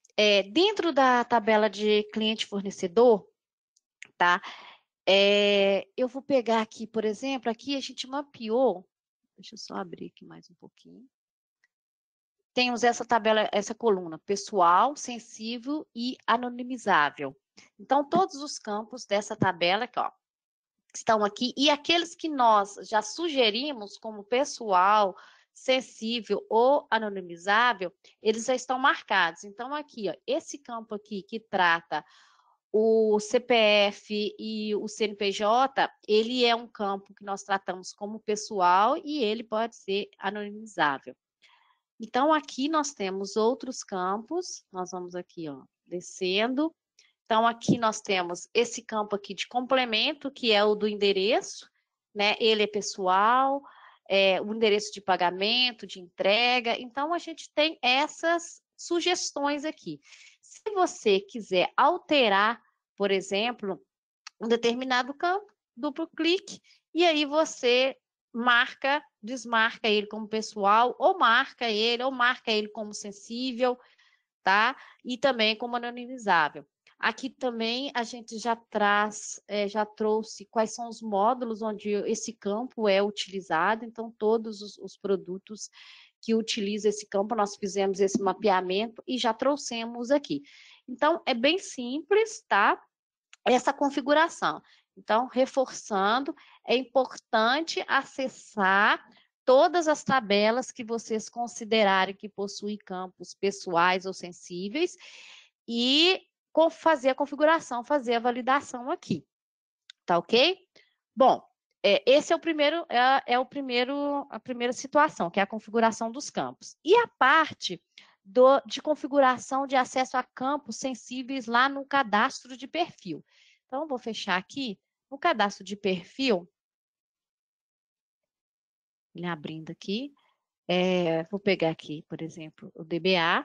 dentro da tabela de cliente-fornecedor, tá? Eu vou pegar aqui, por exemplo, aqui a gente mapeou. Deixa eu só abrir aqui mais um pouquinho. Temos essa tabela, essa coluna, pessoal, sensível e anonimizável. Então, todos os campos dessa tabela aqui, ó, estão aqui, e aqueles que nós já sugerimos como pessoal, sensível ou anonimizável, eles já estão marcados. Então, aqui, ó, esse campo aqui que trata o CPF e o CNPJ, ele é um campo que nós tratamos como pessoal e ele pode ser anonimizável. Então, aqui nós temos outros campos, nós vamos aqui, ó, descendo. Então, aqui nós temos esse campo aqui de complemento, que é o do endereço, né? Ele é pessoal, o endereço de pagamento, de entrega. Então, a gente tem essas sugestões aqui. Se você quiser alterar, por exemplo, um determinado campo, duplo clique, e aí você desmarca ele como pessoal, ou marca ele como sensível, tá? E também como anonimizável. Aqui também a gente já trouxe quais são os módulos onde esse campo é utilizado, então todos os produtos que utilizam esse campo, nós fizemos esse mapeamento e já trouxemos aqui. Então, é bem simples, tá? Essa configuração. Então, reforçando, é importante acessar todas as tabelas que vocês considerarem que possuem campos pessoais ou sensíveis e fazer a configuração, fazer a validação aqui. Tá ok? Bom, esse é a primeira situação, que é a configuração dos campos. E a parte de configuração de acesso a campos sensíveis lá no cadastro de perfil. Então, vou fechar aqui. No cadastro de perfil, ele abrindo aqui, vou pegar aqui, por exemplo, o DBA.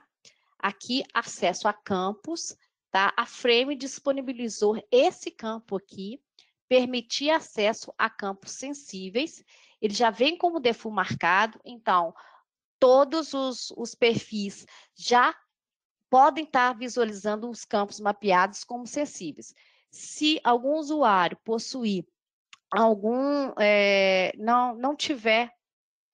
Aqui, acesso a campos, tá? A Frame disponibilizou esse campo aqui, permitir acesso a campos sensíveis. Ele já vem como default marcado, então, todos os perfis já podem estar visualizando os campos mapeados como sensíveis. Se algum usuário possuir não tiver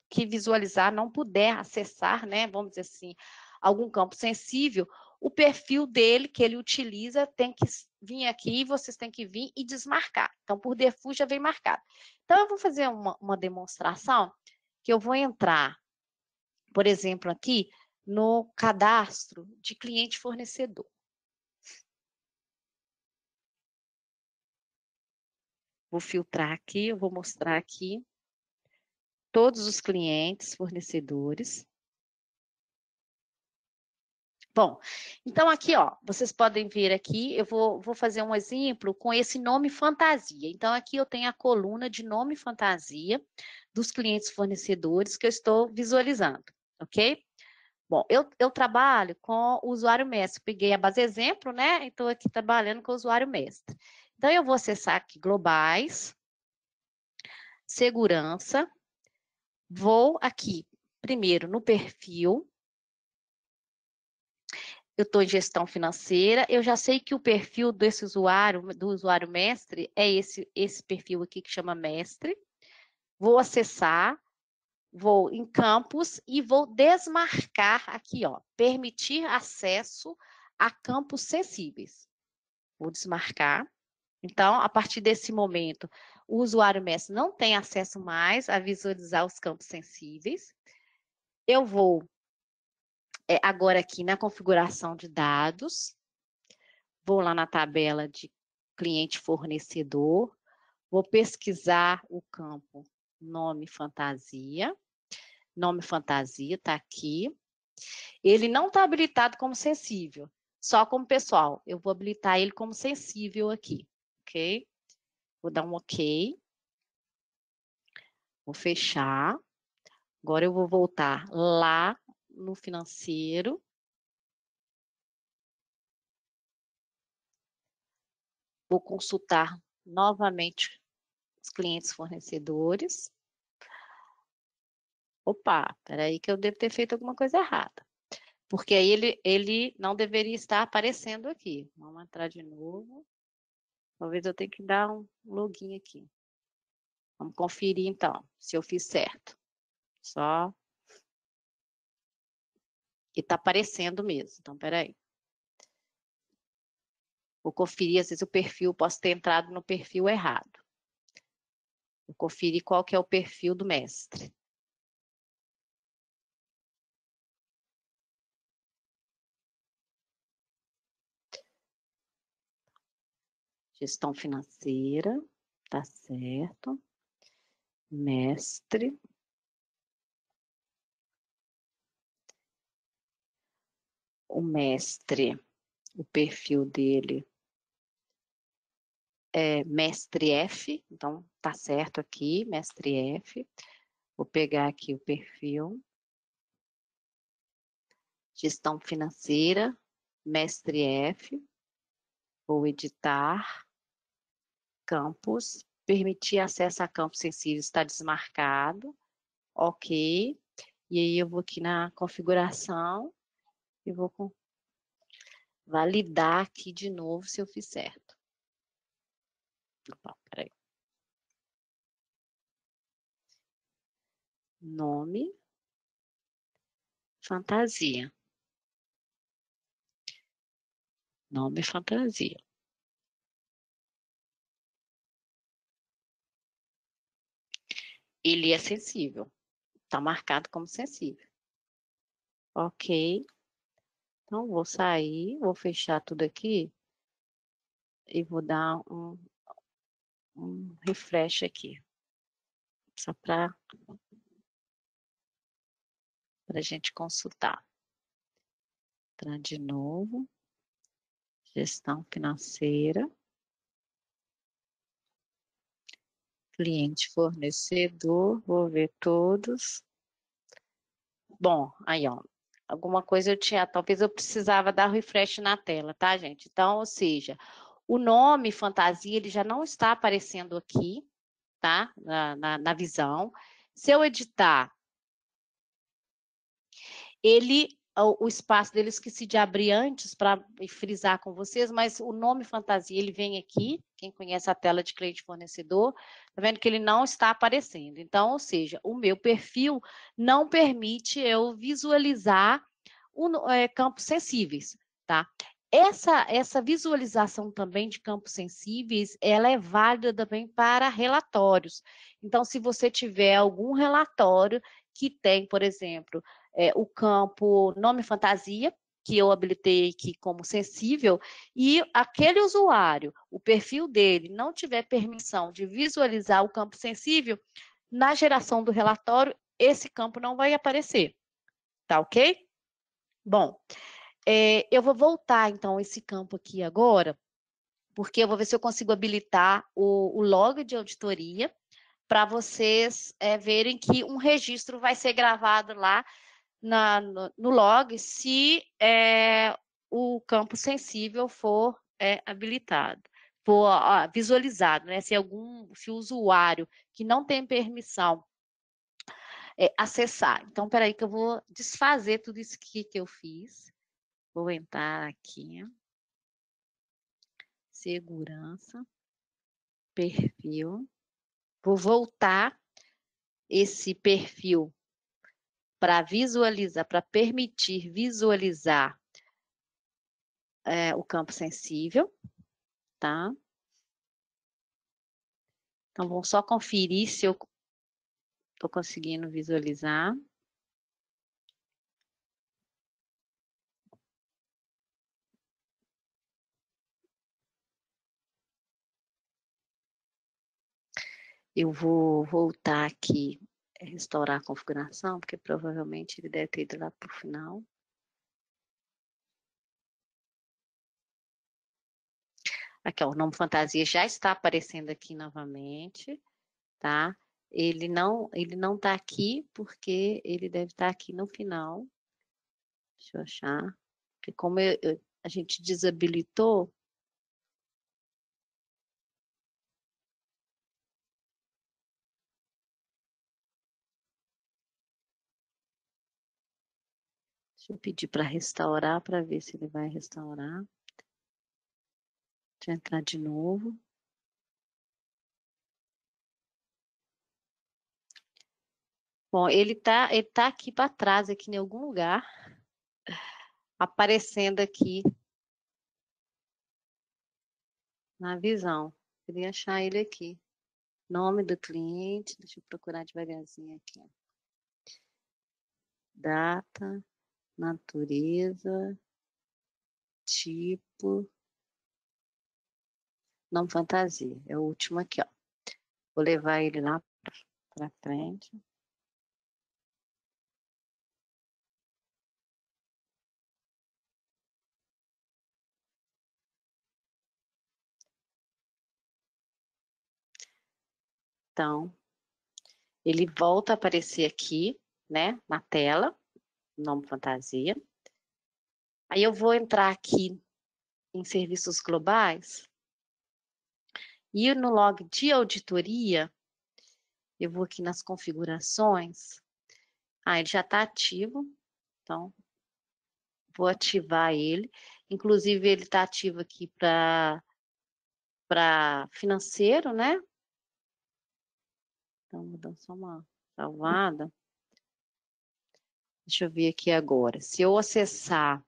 que visualizar, não puder acessar, né, vamos dizer assim, algum campo sensível, o perfil dele, que ele utiliza, tem que vir aqui, vocês têm que vir e desmarcar. Então, por default, já vem marcado. Então, eu vou fazer uma demonstração, que eu vou entrar, por exemplo, aqui, no cadastro de cliente fornecedor. Vou filtrar aqui, eu vou mostrar aqui todos os clientes fornecedores. Bom, então aqui, ó, vocês podem ver aqui, eu vou fazer um exemplo com esse nome fantasia. Então, aqui eu tenho a coluna de nome fantasia dos clientes fornecedores que eu estou visualizando, ok? Bom, eu trabalho com o usuário mestre. Peguei a base exemplo, né? Estou aqui trabalhando com o usuário mestre. Então, eu vou acessar aqui globais, segurança, vou aqui, primeiro, no perfil. Eu estou em gestão financeira, eu já sei que o perfil desse usuário, do usuário mestre, é esse perfil aqui que chama mestre. Vou acessar, vou em campos e vou desmarcar aqui, ó, permitir acesso a campos sensíveis. Vou desmarcar. Então, a partir desse momento, o usuário mestre não tem acesso mais a visualizar os campos sensíveis. Eu vou agora aqui na configuração de dados, vou lá na tabela de cliente fornecedor, vou pesquisar o campo nome fantasia está aqui. Ele não está habilitado como sensível, só como pessoal. Eu vou habilitar ele como sensível aqui, ok? Vou dar um ok. Vou fechar. Agora eu vou voltar lá no financeiro. Vou consultar novamente os clientes fornecedores. Opa, peraí que eu devo ter feito alguma coisa errada. Porque aí ele não deveria estar aparecendo aqui. Vamos entrar de novo. Talvez eu tenha que dar um login aqui. Vamos conferir então, se eu fiz certo. Só. E está aparecendo mesmo. Então, peraí. Vou conferir, às vezes o perfil, posso ter entrado no perfil errado. Vou conferir qual que é o perfil do mestre. Gestão financeira, tá certo. Mestre. O mestre, o perfil dele é mestre F, então tá certo aqui, mestre F. Vou pegar aqui o perfil. Gestão financeira, mestre F. Vou editar. Campos. Permitir acesso a campos sensíveis está desmarcado. Ok. E aí eu vou aqui na configuração e vou validar aqui de novo se eu fiz certo. Opa, peraí. Nome. Fantasia. Nome fantasia. Ele é sensível. Está marcado como sensível. Ok. Então, vou sair, vou fechar tudo aqui e vou dar um refresh aqui. Só para a gente consultar. Entrar de novo. Gestão financeira. Cliente fornecedor. Vou ver todos. Bom, aí, ó. Alguma coisa eu tinha, talvez eu precisava dar refresh na tela, tá, gente? Então, ou seja, o nome fantasia, ele já não está aparecendo aqui, tá? Na visão. Se eu editar, o espaço dele, esqueci de abrir antes para frisar com vocês, mas o nome fantasia, ele vem aqui, quem conhece a tela de cliente fornecedor, tá vendo que ele não está aparecendo. Então, ou seja, o meu perfil não permite eu visualizar campos sensíveis, tá? Essa visualização também de campos sensíveis, ela é válida também para relatórios. Então, se você tiver algum relatório que tem, por exemplo, o campo nome fantasia, que eu habilitei aqui como sensível, e aquele usuário, o perfil dele, não tiver permissão de visualizar o campo sensível, na geração do relatório, esse campo não vai aparecer. Tá ok? Bom, eu vou voltar, então, esse campo aqui agora, porque eu vou ver se eu consigo habilitar o log de auditoria para vocês verem que um registro vai ser gravado lá no log se o campo sensível for habilitado, for visualizado, né? Se o usuário que não tem permissão acessar. Então, peraí que eu vou desfazer tudo isso aqui que eu fiz. Vou entrar aqui. Segurança. Perfil. Vou voltar esse perfil para visualizar, para permitir visualizar o campo sensível, tá? Então, vamos só conferir se eu estou conseguindo visualizar. Eu vou voltar aqui, restaurar a configuração, porque provavelmente ele deve ter ido lá para o final. Aqui, ó, o nome fantasia já está aparecendo aqui novamente, tá? Ele não está aqui porque ele deve estar aqui no final. Deixa eu achar. Porque como a gente desabilitou, Deixa eu pedir para restaurar, para ver se ele vai restaurar. Deixa eu entrar de novo. Bom, ele tá aqui para trás, aqui em algum lugar, aparecendo aqui na visão. Queria achar ele aqui. Nome do cliente, deixa eu procurar devagarzinho aqui. Data, natureza, tipo, nome fantasia. É o último aqui, ó. Vou levar ele lá para frente. Então, ele volta a aparecer aqui, né, na tela, nome fantasia. Aí eu vou entrar aqui em serviços globais e no log de auditoria, eu vou aqui nas configurações. Ele já está ativo, então vou ativar ele. Inclusive, ele está ativo aqui para financeiro, né? Então, vou dar só uma salvada. Deixa eu ver aqui agora. Se eu acessar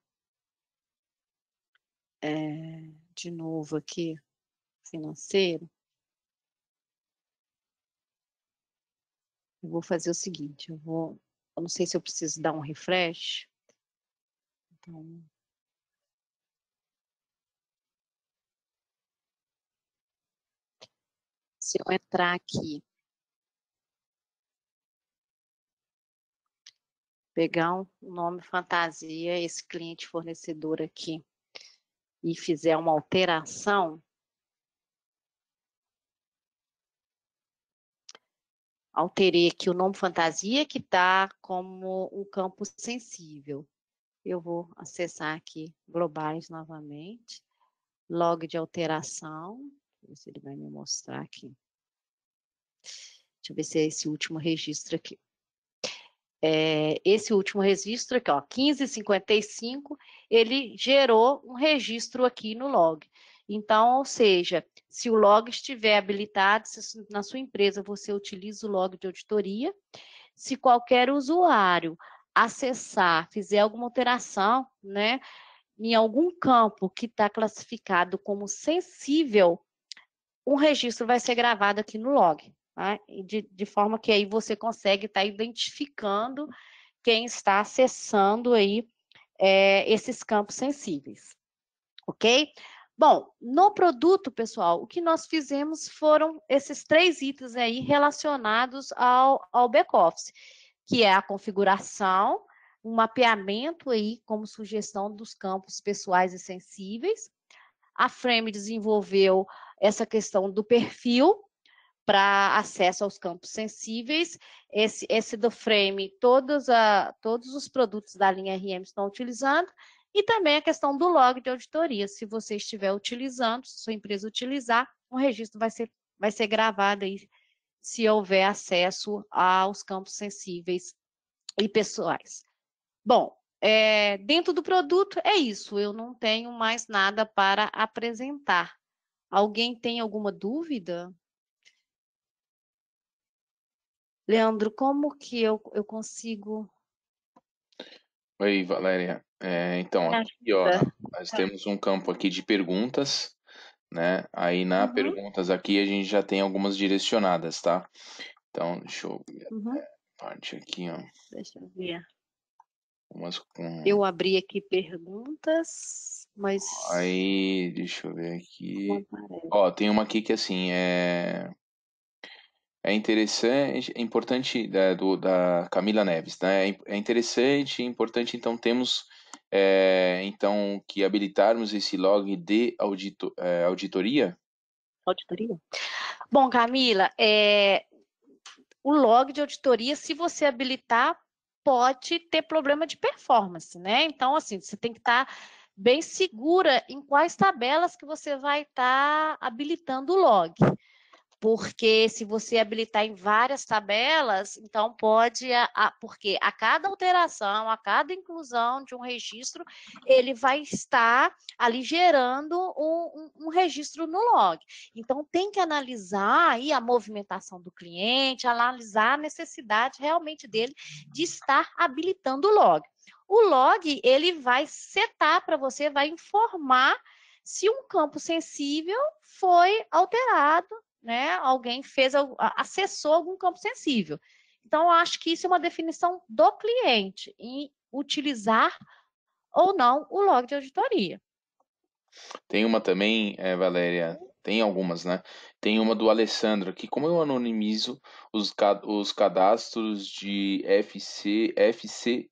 de novo aqui, financeiro, eu vou fazer o seguinte, eu não sei se eu preciso dar um refresh. Então, se eu entrar aqui, pegar um nome fantasia, esse cliente fornecedor aqui, e fizer uma alteração, alterei aqui o nome fantasia, que está como um campo sensível. Eu vou acessar aqui globais novamente, log de alteração, ver se ele vai me mostrar aqui. Deixa eu ver se é esse último registro aqui. Esse último registro aqui, ó, 1555, ele gerou um registro aqui no log. Então, ou seja, se o log estiver habilitado, se na sua empresa você utiliza o log de auditoria, se qualquer usuário acessar, fizer alguma alteração, né, em algum campo que está classificado como sensível, um registro vai ser gravado aqui no log, tá? De forma que aí você consegue estar identificando quem está acessando aí esses campos sensíveis, ok? Bom, no produto, pessoal, o que nós fizemos foram esses 3 itens aí relacionados ao back-office, que é a configuração, um mapeamento aí como sugestão dos campos pessoais e sensíveis. A Frame desenvolveu essa questão do perfil para acesso aos campos sensíveis. Esse do Frame, todos os produtos da linha RM estão utilizando. E também a questão do log de auditoria. Se você estiver utilizando, se sua empresa utilizar, um registro vai ser gravado aí, se houver acesso aos campos sensíveis e pessoais. Bom, dentro do produto é isso. Eu não tenho mais nada para apresentar. Alguém tem alguma dúvida? Leandro, como que eu consigo... Oi, Valéria. Então, Me aqui, ó, ajuda. nós temos um campo aqui de perguntas, né? Aí na Uhum, perguntas aqui a gente já tem algumas direcionadas, tá? Então, deixa eu ver uhum. a parte aqui, ó. Deixa eu ver. Umas com... Eu abri aqui perguntas, mas Aí, deixa eu ver não aqui. aparece. Ó, tem uma aqui que assim é interessante, é importante da Camila Neves, né? É interessante, importante. Então temos então que habilitarmos esse log de auditoria. Auditoria? Bom, Camila, o log de auditoria, se você habilitar, pode ter problema de performance, né? Então, assim, você tem que estar bem segura em quais tabelas que você vai estar habilitando o log. Porque se você habilitar em várias tabelas, então pode, porque a cada alteração, a cada inclusão de um registro, ele vai estar ali gerando um registro no log. Então tem que analisar aí a movimentação do cliente, analisar a necessidade realmente dele de estar habilitando o log. O log, ele vai setar para você, vai informar se um campo sensível foi alterado, né? Alguém acessou algum campo sensível. Então, eu acho que isso é uma definição do cliente em utilizar ou não o log de auditoria. Tem uma também, Valéria, tem algumas, né? Tem uma do Alessandro aqui. Como eu anonimizo os cadastros de FCFO?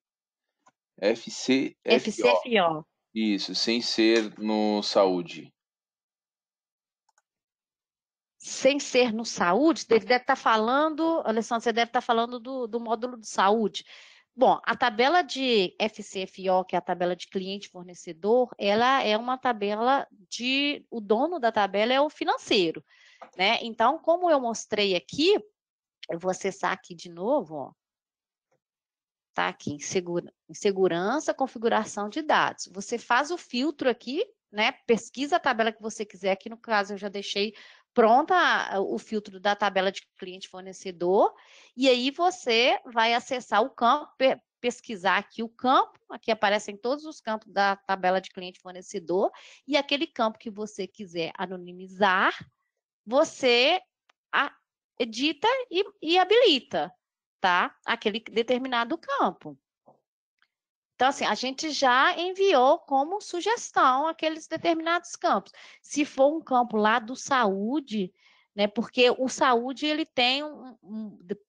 FCFO. Isso, sem ser no saúde. Sem ser no saúde, ele deve estar falando, Alessandro, você deve estar falando do módulo de saúde. Bom, a tabela de FCFO, que é a tabela de cliente-fornecedor, ela é uma tabela o dono da tabela é o financeiro, né? Então, como eu mostrei aqui, eu vou acessar aqui de novo, ó. Tá aqui, em segurança, configuração de dados. Você faz o filtro aqui, né? Pesquisa a tabela que você quiser. Aqui, no caso, eu já deixei pronta o filtro da tabela de cliente fornecedor. E aí você vai acessar o campo, pesquisar aqui o campo. Aqui aparecem todos os campos da tabela de cliente fornecedor. E aquele campo que você quiser anonimizar, você edita e habilita, tá? Aquele determinado campo. Então, assim, a gente já enviou como sugestão aqueles determinados campos. Se for um campo lá do saúde, né? Porque o saúde, ele tem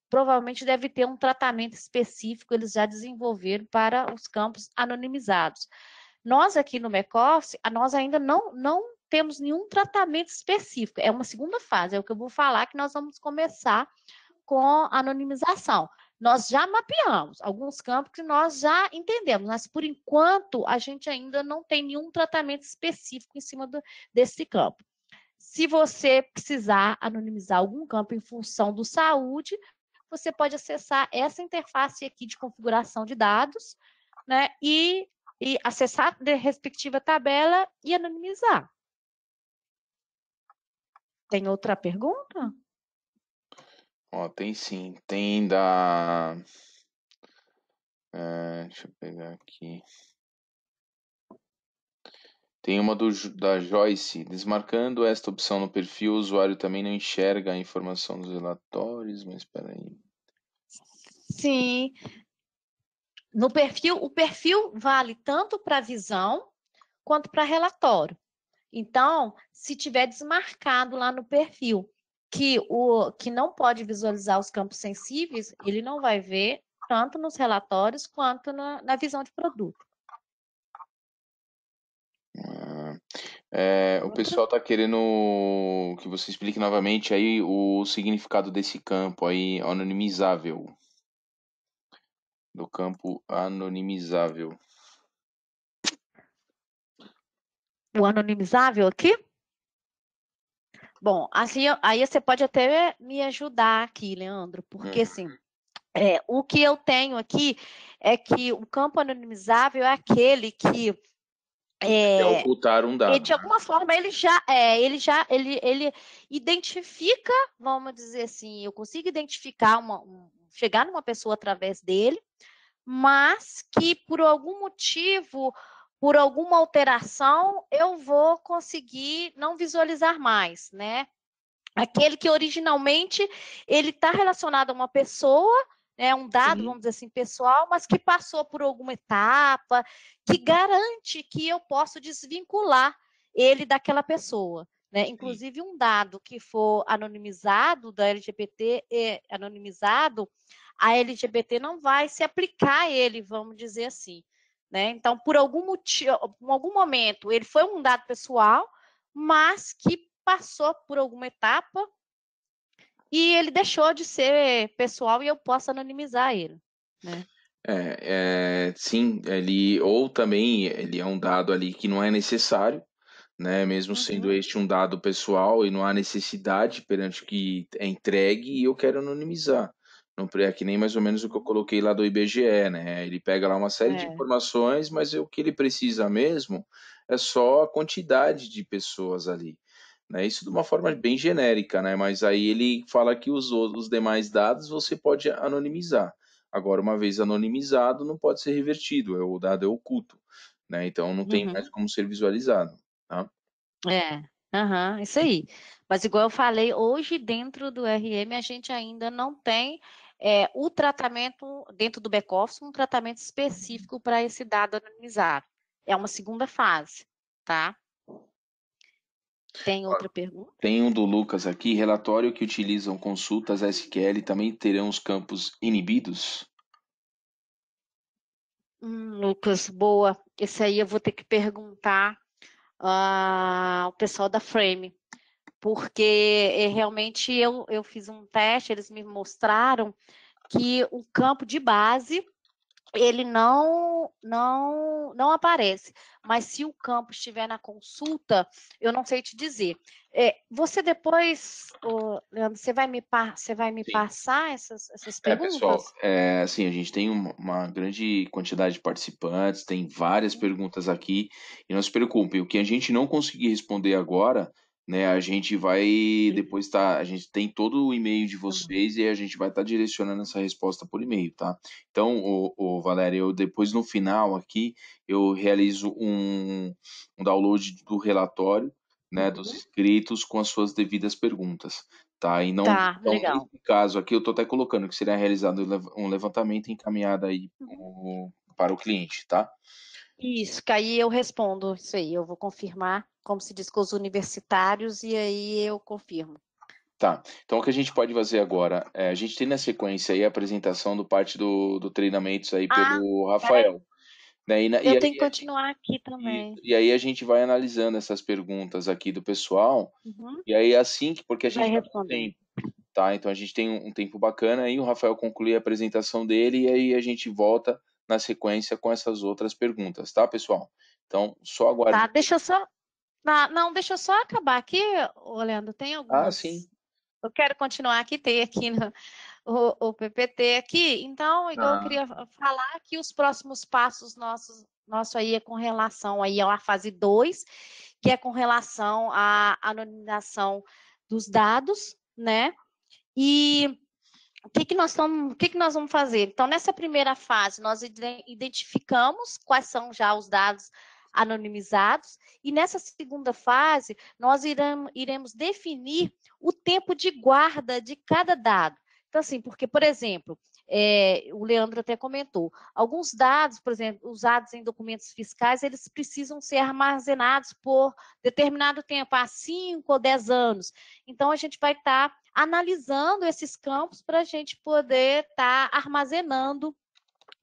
provavelmente deve ter um tratamento específico, eles já desenvolveram para os campos anonimizados. Nós aqui no MacOffice, nós ainda não temos nenhum tratamento específico. É uma segunda fase, é o que eu vou falar, que nós vamos começar com anonimização. Nós já mapeamos alguns campos que nós já entendemos, mas por enquanto a gente ainda não tem nenhum tratamento específico em cima desse campo. Se você precisar anonimizar algum campo em função do saúde, você pode acessar essa interface aqui de configuração de dados, né? E acessar a respectiva tabela e anonimizar. Tem outra pergunta? Ó, tem sim. Tem da. Deixa eu pegar aqui. Tem uma da Joyce. Desmarcando esta opção no perfil, o usuário também não enxerga a informação dos relatórios, mas espera aí. Sim. No perfil, o perfil vale tanto para visão quanto para relatório. Então, se tiver desmarcado lá no perfil que não pode visualizar os campos sensíveis, ele não vai ver tanto nos relatórios quanto na visão de produto. O pessoal está querendo que você explique novamente aí o significado desse campo aí, anonimizável. Do campo anonimizável. O anonimizável aqui? Bom, assim, aí você pode até me ajudar aqui, Leandro, porque assim, o que eu tenho aqui é que o campo anonimizável é aquele que É ocultar um dado. de alguma forma ele identifica, vamos dizer assim, eu consigo identificar chegar numa pessoa através dele, mas que por algum motivo, por alguma alteração, eu vou conseguir não visualizar mais, né? Aquele que originalmente ele está relacionado a uma pessoa, né, um dado, Sim. vamos dizer assim, pessoal, mas que passou por alguma etapa, que garante que eu posso desvincular ele daquela pessoa. Né? Inclusive, um dado que for anonimizado da LGBT, anonimizado, a LGBT não vai se aplicar a ele, vamos dizer assim. Né? Então, por algum motivo, em algum momento, ele foi um dado pessoal, mas que passou por alguma etapa e ele deixou de ser pessoal e eu posso anonimizar ele, né? Sim, ou também ele é um dado ali que não é necessário, né? Mesmo sendo Uhum. este um dado pessoal e não há necessidade perante o que é entregue, e eu quero anonimizar. Não é que nem mais ou menos o que eu Uhum. coloquei lá do IBGE, né? Ele pega lá uma série de É. informações, mas o que ele precisa mesmo é só a quantidade de pessoas ali, né? Isso de uma forma bem genérica, né? Mas aí ele fala que os demais dados você pode anonimizar. Agora, uma vez anonimizado, não pode ser revertido, o dado é oculto, né? Então não tem mais Uhum. como ser visualizado, tá? É. Aham, isso aí. Mas igual eu falei, hoje dentro do RM a gente ainda não tem o tratamento, dentro do back-office, um tratamento específico para esse dado anonimizado. É uma segunda fase, tá? Tem outra pergunta? Tem um do Lucas aqui, relatório que utilizam consultas SQL também terão os campos inibidos? Lucas, boa. Esse aí eu vou ter que perguntar ao pessoal da Frame, porque realmente eu fiz um teste, eles me mostraram que o campo de base ele não aparece. Mas se o campo estiver na consulta, eu não sei te dizer. Você depois, Leandro, você vai me Sim. passar essas Pessoal, perguntas? assim, a gente tem uma grande quantidade de participantes, tem várias Uhum, perguntas aqui, e não se preocupe, o que a gente não conseguir responder agora, né, a gente vai sim. depois a gente tem todo o e-mail de Uhum. vocês e a gente vai estar direcionando essa resposta por e-mail, tá? Então, Valéria, eu depois no final aqui, eu realizo um download do relatório, né, dos Uhum. inscritos com as suas devidas perguntas. Tá, e não, Tá, então, legal. nesse caso aqui, eu estou até colocando que será realizado um levantamento encaminhado aí Uhum. para o cliente, tá? Isso, que aí eu respondo isso aí. Eu vou confirmar, como se diz, com os universitários, e aí eu confirmo. Tá. Então, o que a gente pode fazer agora, a gente tem na sequência aí a apresentação do parte do treinamentos aí Ah, pelo peraí. Rafael, né? Eu tenho que continuar aqui também. E aí a gente vai analisando essas perguntas aqui do pessoal, Uhum. e aí assim, porque a gente Vai está com responder. tempo, tá? Então a gente tem um tempo bacana aí, o Rafael conclui a apresentação dele e aí a gente volta na sequência com essas outras perguntas, tá, pessoal? Então, só aguarde. Tá, deixa eu só. Não, deixa eu só acabar aqui, ô, Leandro. Tem Ah, sim. algumas. Eu quero continuar aqui, ter aqui o PPT aqui. Então, igual eu Ah, queria falar que os próximos passos nosso aí é com relação aí à fase 2, que é com relação à anonimização dos dados, né? E o que nós vamos fazer? Então, nessa primeira fase, nós identificamos quais são já os dados anonimizados, e nessa segunda fase, nós iremos definir o tempo de guarda de cada dado. Então, assim, porque, por exemplo, o Leandro até comentou, alguns dados, por exemplo, usados em documentos fiscais, eles precisam ser armazenados por determinado tempo, há 5 ou 10 anos. Então, a gente vai estar analisando esses campos para a gente poder estar armazenando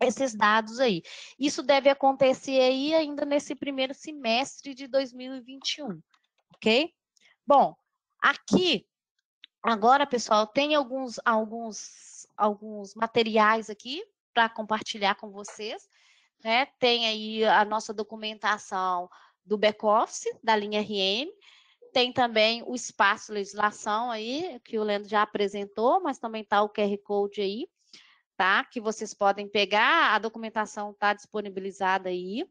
esses dados aí. Isso deve acontecer aí ainda nesse primeiro semestre de 2021, ok? Bom, aqui, agora, pessoal, tem alguns materiais aqui para compartilhar com vocês, né? Tem aí a nossa documentação do back-office, da linha RM, tem também o espaço legislação aí, que o Leandro já apresentou, mas também está o QR Code aí, tá? Que vocês podem pegar, a documentação está disponibilizada aí,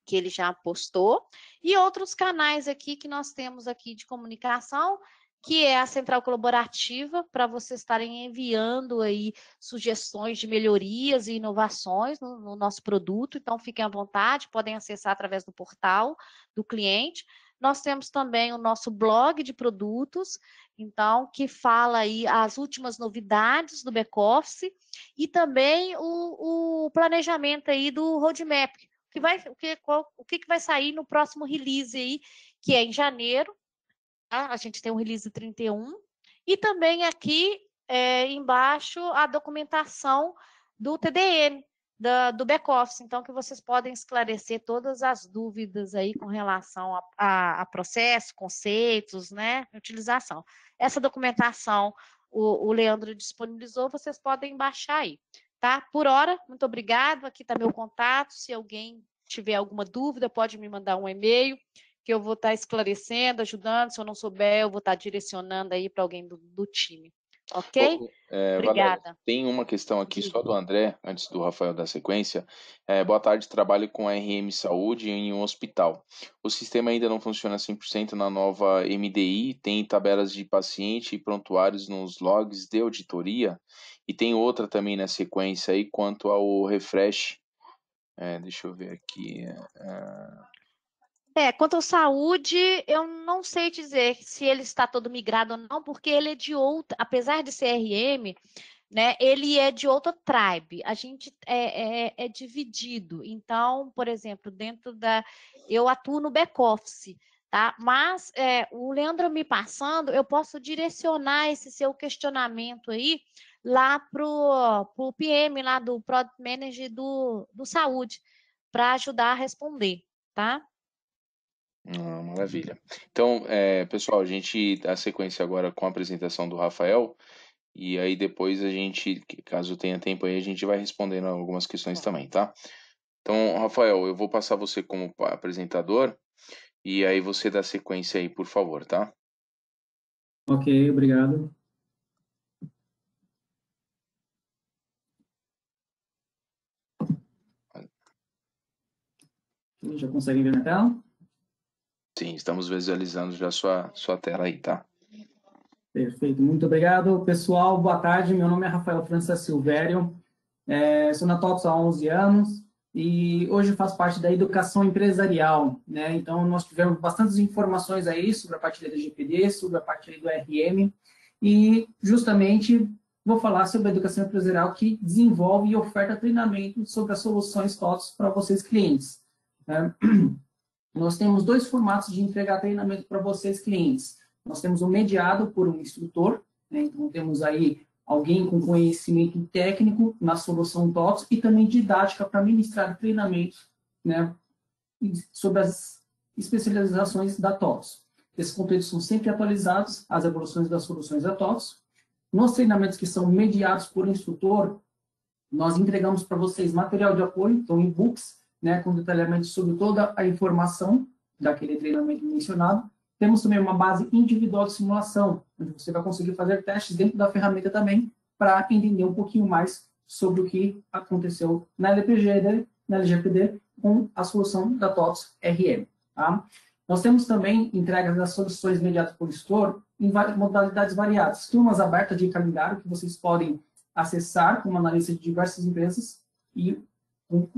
que ele já postou, e outros canais aqui que nós temos aqui de comunicação, que é a central colaborativa, para vocês estarem enviando aí sugestões de melhorias e inovações no nosso produto. Então, fiquem à vontade, podem acessar através do portal do cliente. Nós temos também o nosso blog de produtos, então, que fala aí as últimas novidades do back-office e também o planejamento aí do roadmap, o que vai sair no próximo release aí, que é em janeiro, tá? A gente tem um release 31, e também aqui embaixo a documentação do TDN, do back-office, então que vocês podem esclarecer todas as dúvidas aí com relação a processo, conceitos, né, utilização. Essa documentação o Leandro disponibilizou, vocês podem baixar aí, tá? Por hora, muito obrigado, aqui está meu contato, se alguém tiver alguma dúvida, pode me mandar um e-mail, que eu vou estar esclarecendo, ajudando. Se eu não souber, eu vou estar direcionando aí para alguém do time. Ok? Valéria, Obrigada. tem uma questão aqui só Diga. do André, antes do Rafael dar sequência. Boa tarde, trabalho com RM Saúde em um hospital. O sistema ainda não funciona 100% na nova MDI, tem tabelas de paciente e prontuários nos logs de auditoria, e tem outra também na sequência aí quanto ao refresh. Deixa eu ver aqui. Quanto à saúde, eu não sei dizer se ele está todo migrado ou não, porque ele é de outra, apesar de ser RM, né, ele é de outra tribe. A gente é dividido. Então, por exemplo, eu atuo no back-office, tá? Mas o Leandro me passando, eu posso direcionar esse seu questionamento aí lá pro PM, lá do Product Manager do Saúde, para ajudar a responder, tá? Maravilha. Então, pessoal, a gente dá sequência agora com a apresentação do Rafael, e aí depois a gente, caso tenha tempo aí, a gente vai respondendo algumas questões também, tá? Então, Rafael, eu vou passar você como apresentador, e aí você dá sequência aí, por favor, tá? Ok, obrigado. Já conseguem ver na tela? Sim, estamos visualizando já sua tela aí, tá? Perfeito, muito obrigado. Pessoal, boa tarde. Meu nome é Rafael França Silvério, sou na TOTS há 11 anos e hoje faço parte da educação empresarial, né? Então, nós tivemos bastantes informações aí sobre a parte da LGPD, sobre a parte aí do RM e, justamente, vou falar sobre a educação empresarial que desenvolve e oferta treinamento sobre as soluções TOTS para vocês clientes, né? Nós temos dois formatos de entregar treinamento para vocês, clientes. Nós temos um mediado por um instrutor, né? Então temos aí alguém com conhecimento técnico na solução TOTS e também didática para ministrar treinamentos, né, sobre as especializações da TOTS. Esses conteúdos são sempre atualizados, as evoluções das soluções da TOTS. Nos treinamentos que são mediados por instrutor, nós entregamos para vocês material de apoio, então e-books, né, com detalhamento sobre toda a informação daquele treinamento mencionado. Temos também uma base individual de simulação, onde você vai conseguir fazer testes dentro da ferramenta também, para entender um pouquinho mais sobre o que aconteceu na LGPD com a solução da TOTS RM. Tá? Nós temos também entregas das soluções mediadas por gestor em modalidades variadas. Turmas abertas de calendário que vocês podem acessar como analista de diversas empresas e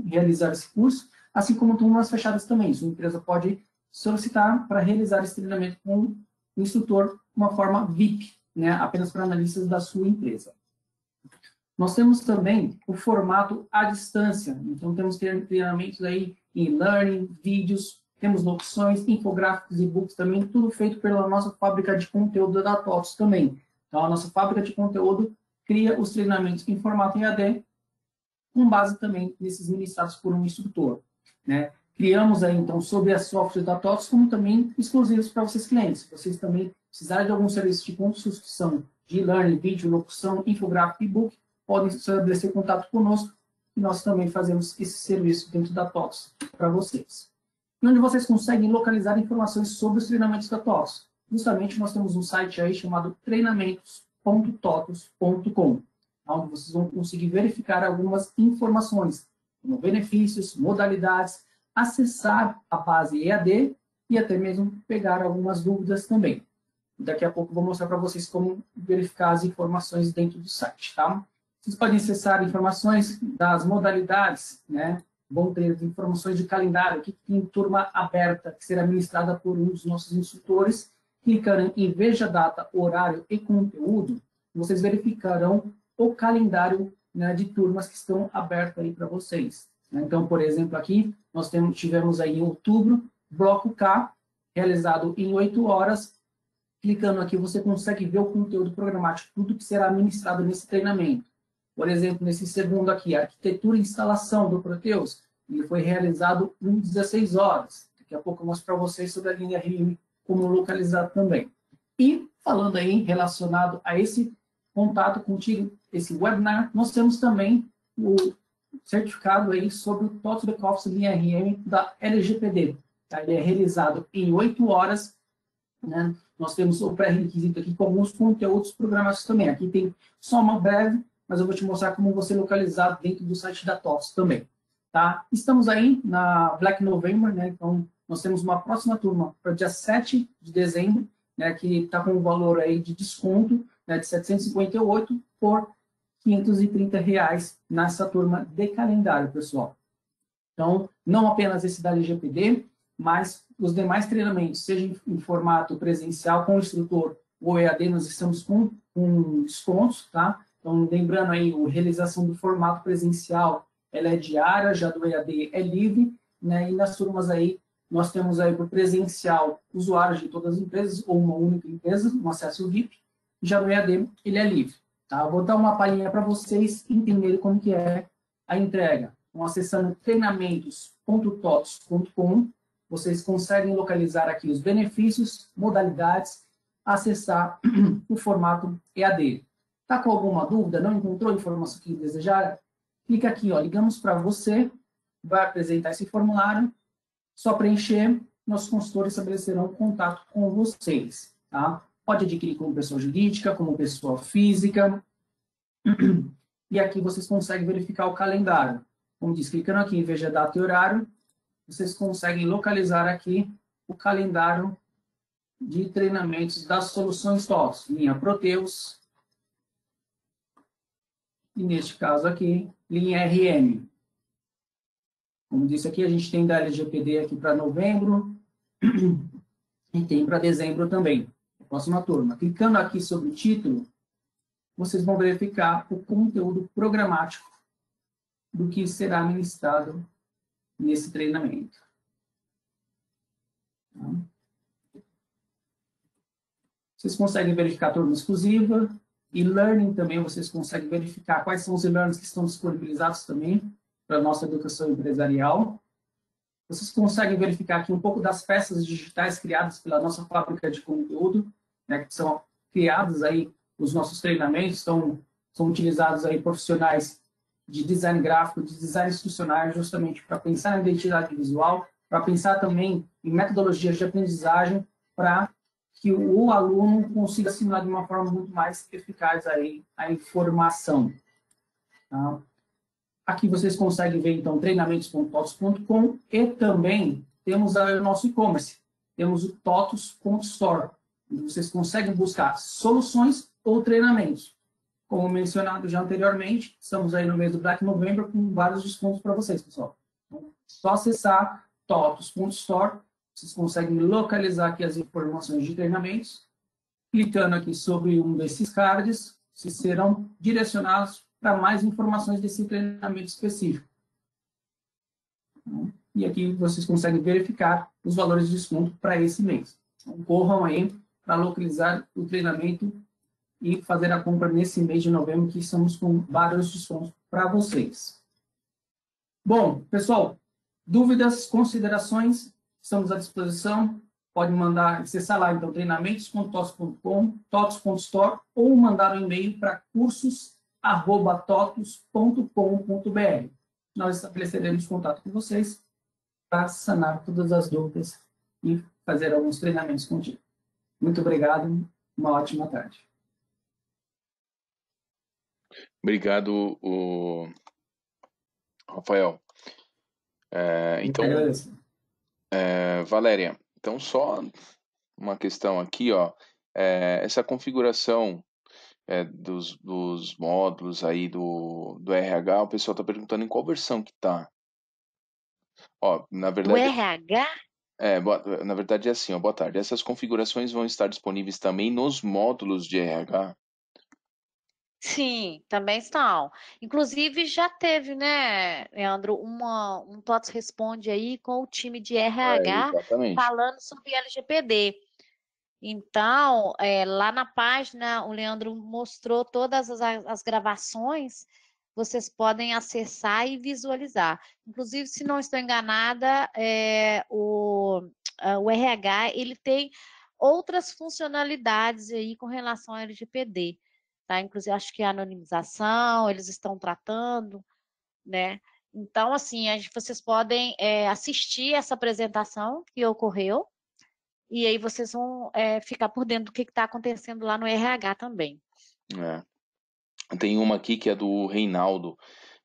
realizar esse curso, assim como turmas fechadas também. Sua empresa pode solicitar para realizar esse treinamento com um instrutor de uma forma VIP, né, apenas para analistas da sua empresa. Nós temos também o formato à distância, então temos treinamentos aí em e-learning, vídeos, temos locuções, infográficos, e-books também, tudo feito pela nossa fábrica de conteúdo da TOTS também. Então, a nossa fábrica de conteúdo cria os treinamentos em formato EAD, com base também nesses ministrados por um instrutor, né? Criamos aí, então, sobre as softwares da TOTS, como também exclusivos para vocês clientes. Se vocês também precisarem de algum serviço de construção de e-learning, vídeo, locução, infográfico e e-book, podem estabelecer contato conosco, e nós também fazemos esse serviço dentro da TOTS para vocês. E onde vocês conseguem localizar informações sobre os treinamentos da TOTS? Justamente, nós temos um site aí chamado treinamentos.totos.com, onde vocês vão conseguir verificar algumas informações, como benefícios, modalidades, acessar a base EAD e até mesmo pegar algumas dúvidas também. Daqui a pouco eu vou mostrar para vocês como verificar as informações dentro do site, tá? Vocês podem acessar informações das modalidades, né? Vão ter informações de calendário, que tem turma aberta, que será ministrada por um dos nossos instrutores. Clicando em Veja Data, Horário e Conteúdo, vocês verificarão o calendário, né, de turmas que estão abertas aí para vocês. Então, por exemplo, aqui, nós tivemos aí em outubro, bloco K, realizado em 8 horas. Clicando aqui, você consegue ver o conteúdo programático, tudo que será ministrado nesse treinamento. Por exemplo, nesse segundo aqui, arquitetura e instalação do Proteus, ele foi realizado em 16 horas. Daqui a pouco eu mostro para vocês sobre a linha RIM, como localizar também. E, falando aí, relacionado a esse contato contigo, esse webinar, nós temos também o certificado aí sobre o TOTS Back Office linha RM da LGPD. tá? Ele é realizado em 8 horas, né? Nós temos o pré-requisito aqui com alguns conteúdos programados também. Aqui tem só uma breve, mas eu vou te mostrar como você localizar dentro do site da TOTOS também. Tá? Estamos aí na Black November, né? Então, nós temos uma próxima turma para dia 7 de dezembro, né? Que está com um valor aí de desconto, né? De 758 por R$ 530 nessa turma de calendário, pessoal. Então, não apenas esse da LGPD, mas os demais treinamentos, seja em formato presencial com o instrutor ou EAD, nós estamos com descontos, tá? Então, lembrando aí, a realização do formato presencial, ela é diária, já do EAD é livre, né? E nas turmas aí, nós temos aí para o presencial, usuários de todas as empresas, ou uma única empresa, um acesso VIP, já no EAD, ele é livre, tá? Eu vou dar uma palhinha para vocês entenderem como que é a entrega. Então, acessando treinamentos.totos.com, vocês conseguem localizar aqui os benefícios, modalidades, acessar o formato EAD. Está com alguma dúvida? Não encontrou a informação que desejar? Clica aqui, ó, ligamos para você, vai apresentar esse formulário, só preencher, nossos consultores estabelecerão contato com vocês. Tá? Pode adquirir como pessoa jurídica, como pessoa física, e aqui vocês conseguem verificar o calendário. Como diz, clicando aqui em veja data e horário, vocês conseguem localizar aqui o calendário de treinamentos das soluções TOTOS, linha Proteus, e neste caso aqui, linha RM. Como disse aqui, a gente tem da LGPD aqui para novembro, e tem para dezembro também, a próxima turma. Clicando aqui sobre o título, vocês vão verificar o conteúdo programático do que será ministrado nesse treinamento. Vocês conseguem verificar a turma exclusiva, e learning também, vocês conseguem verificar quais são os e-learnings que estão disponibilizados também para a nossa educação empresarial. Vocês conseguem verificar aqui um pouco das peças digitais criadas pela nossa fábrica de conteúdo, né, que são criados aí, os nossos treinamentos são utilizados aí profissionais de design gráfico, de design institucional, justamente para pensar na identidade visual, para pensar também em metodologias de aprendizagem, para que o aluno consiga assimilar de uma forma muito mais eficaz aí a informação. Tá? Aqui vocês conseguem ver, então, treinamentos.totos.com, e também temos o nosso e-commerce. Temos o totos.store, onde vocês conseguem buscar soluções ou treinamentos. Como mencionado já anteriormente, estamos aí no mês do Black November com vários descontos para vocês, pessoal. Então, só acessar totos.store, vocês conseguem localizar aqui as informações de treinamentos. Clicando aqui sobre um desses cards, vocês serão direcionados para mais informações desse treinamento específico. E aqui vocês conseguem verificar os valores de desconto para esse mês. Então, corram aí para localizar o treinamento e fazer a compra nesse mês de novembro, que estamos com vários descontos para vocês. Bom, pessoal, dúvidas, considerações, estamos à disposição. Pode mandar, acessar lá, então, treinamentos.totos.com, totos.store, ou mandar um e-mail para cursos@totos.com.br. Nós estabeleceremos contato com vocês para sanar todas as dúvidas e fazer alguns treinamentos contigo. Muito obrigado, uma ótima tarde. Obrigado, Rafael. Então, Valéria, então só uma questão aqui, ó, essa configuração dos módulos aí do RH, o pessoal está perguntando em qual versão que está. Ó, na verdade, do RH? Na verdade é assim, ó, boa tarde. Essas configurações vão estar disponíveis também nos módulos de RH? Sim, também estão. Inclusive, já teve, né, Leandro, um TOTOS Responde aí com o time de RH Exatamente. falando sobre LGPD. Então, lá na página, o Leandro mostrou todas as gravações, vocês podem acessar e visualizar. Inclusive, se não estou enganada, o RH ele tem outras funcionalidades aí com relação ao LGPD. Tá? Inclusive, acho que a anonimização, eles estão tratando, né? Então, assim, vocês podem assistir essa apresentação que ocorreu, e aí vocês vão ficar por dentro do que está acontecendo lá no RH também. Tem uma aqui que é do Reinaldo.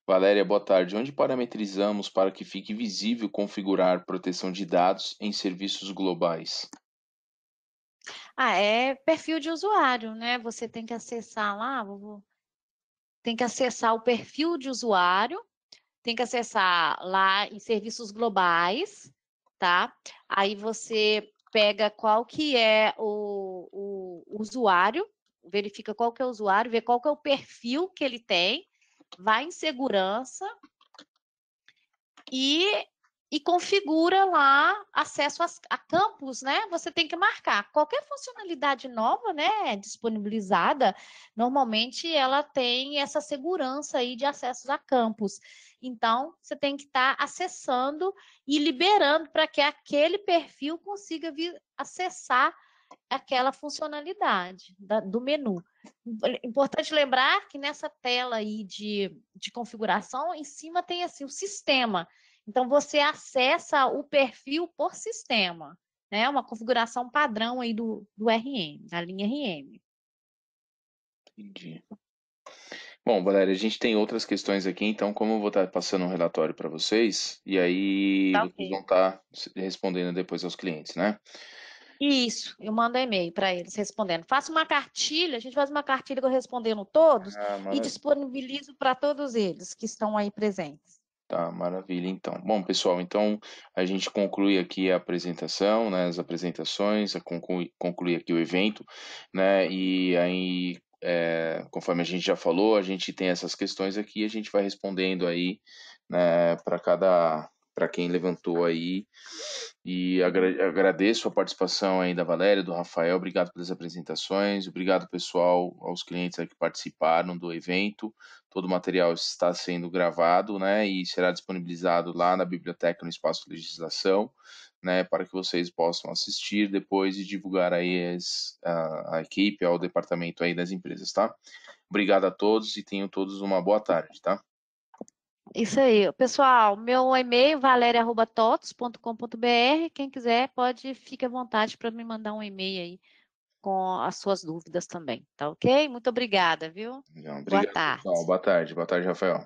Valéria, boa tarde. Onde parametrizamos para que fique visível configurar proteção de dados em serviços globais? É perfil de usuário, né? Você tem que acessar lá, tem que acessar o perfil de usuário, tem que acessar lá em serviços globais, tá? Aí você pega qual que é o usuário, verifica qual que é o usuário, vê qual que é o perfil que ele tem, vai em segurança e configura lá acesso a campos, né? Você tem que marcar. Qualquer funcionalidade nova, né, disponibilizada, normalmente ela tem essa segurança aí de acessos a campos. Então, você tem que estar acessando e liberando para que aquele perfil consiga acessar aquela funcionalidade do menu. Importante lembrar que nessa tela aí de configuração, em cima tem assim o sistema. Então, você acessa o perfil por sistema, né? Uma configuração padrão aí do RM, da linha RM. Entendi. Bom, Valéria, a gente tem outras questões aqui, então como eu vou estar passando um relatório para vocês, e aí Tá vocês ok. vão estar respondendo depois aos clientes, né? Isso, eu mando e-mail para eles respondendo. Faço uma cartilha, a gente faz uma cartilha respondendo todos e disponibilizo para todos eles que estão aí presentes. Tá, maravilha, então. Bom, pessoal, então a gente conclui aqui a apresentação, né, as apresentações, conclui aqui o evento, né, e aí, conforme a gente já falou, a gente tem essas questões aqui, a gente vai respondendo aí, né, para quem levantou aí, e agradeço a participação aí da Valéria, do Rafael, obrigado pelas apresentações, obrigado, pessoal, aos clientes aí que participaram do evento. Todo o material está sendo gravado, né, e será disponibilizado lá na biblioteca no Espaço Legislação, né, para que vocês possam assistir depois e divulgar aí a equipe, ao departamento aí das empresas, tá? Obrigado a todos e tenham todos uma boa tarde, tá? Isso aí. Pessoal, meu e-mail, valeria@totos.com.br. Quem quiser pode, fique à vontade para me mandar um e-mail aí com as suas dúvidas também, tá ok? Muito obrigada, viu? Então, Boa obrigado, tarde. pessoal. Boa tarde. Boa tarde, Rafael.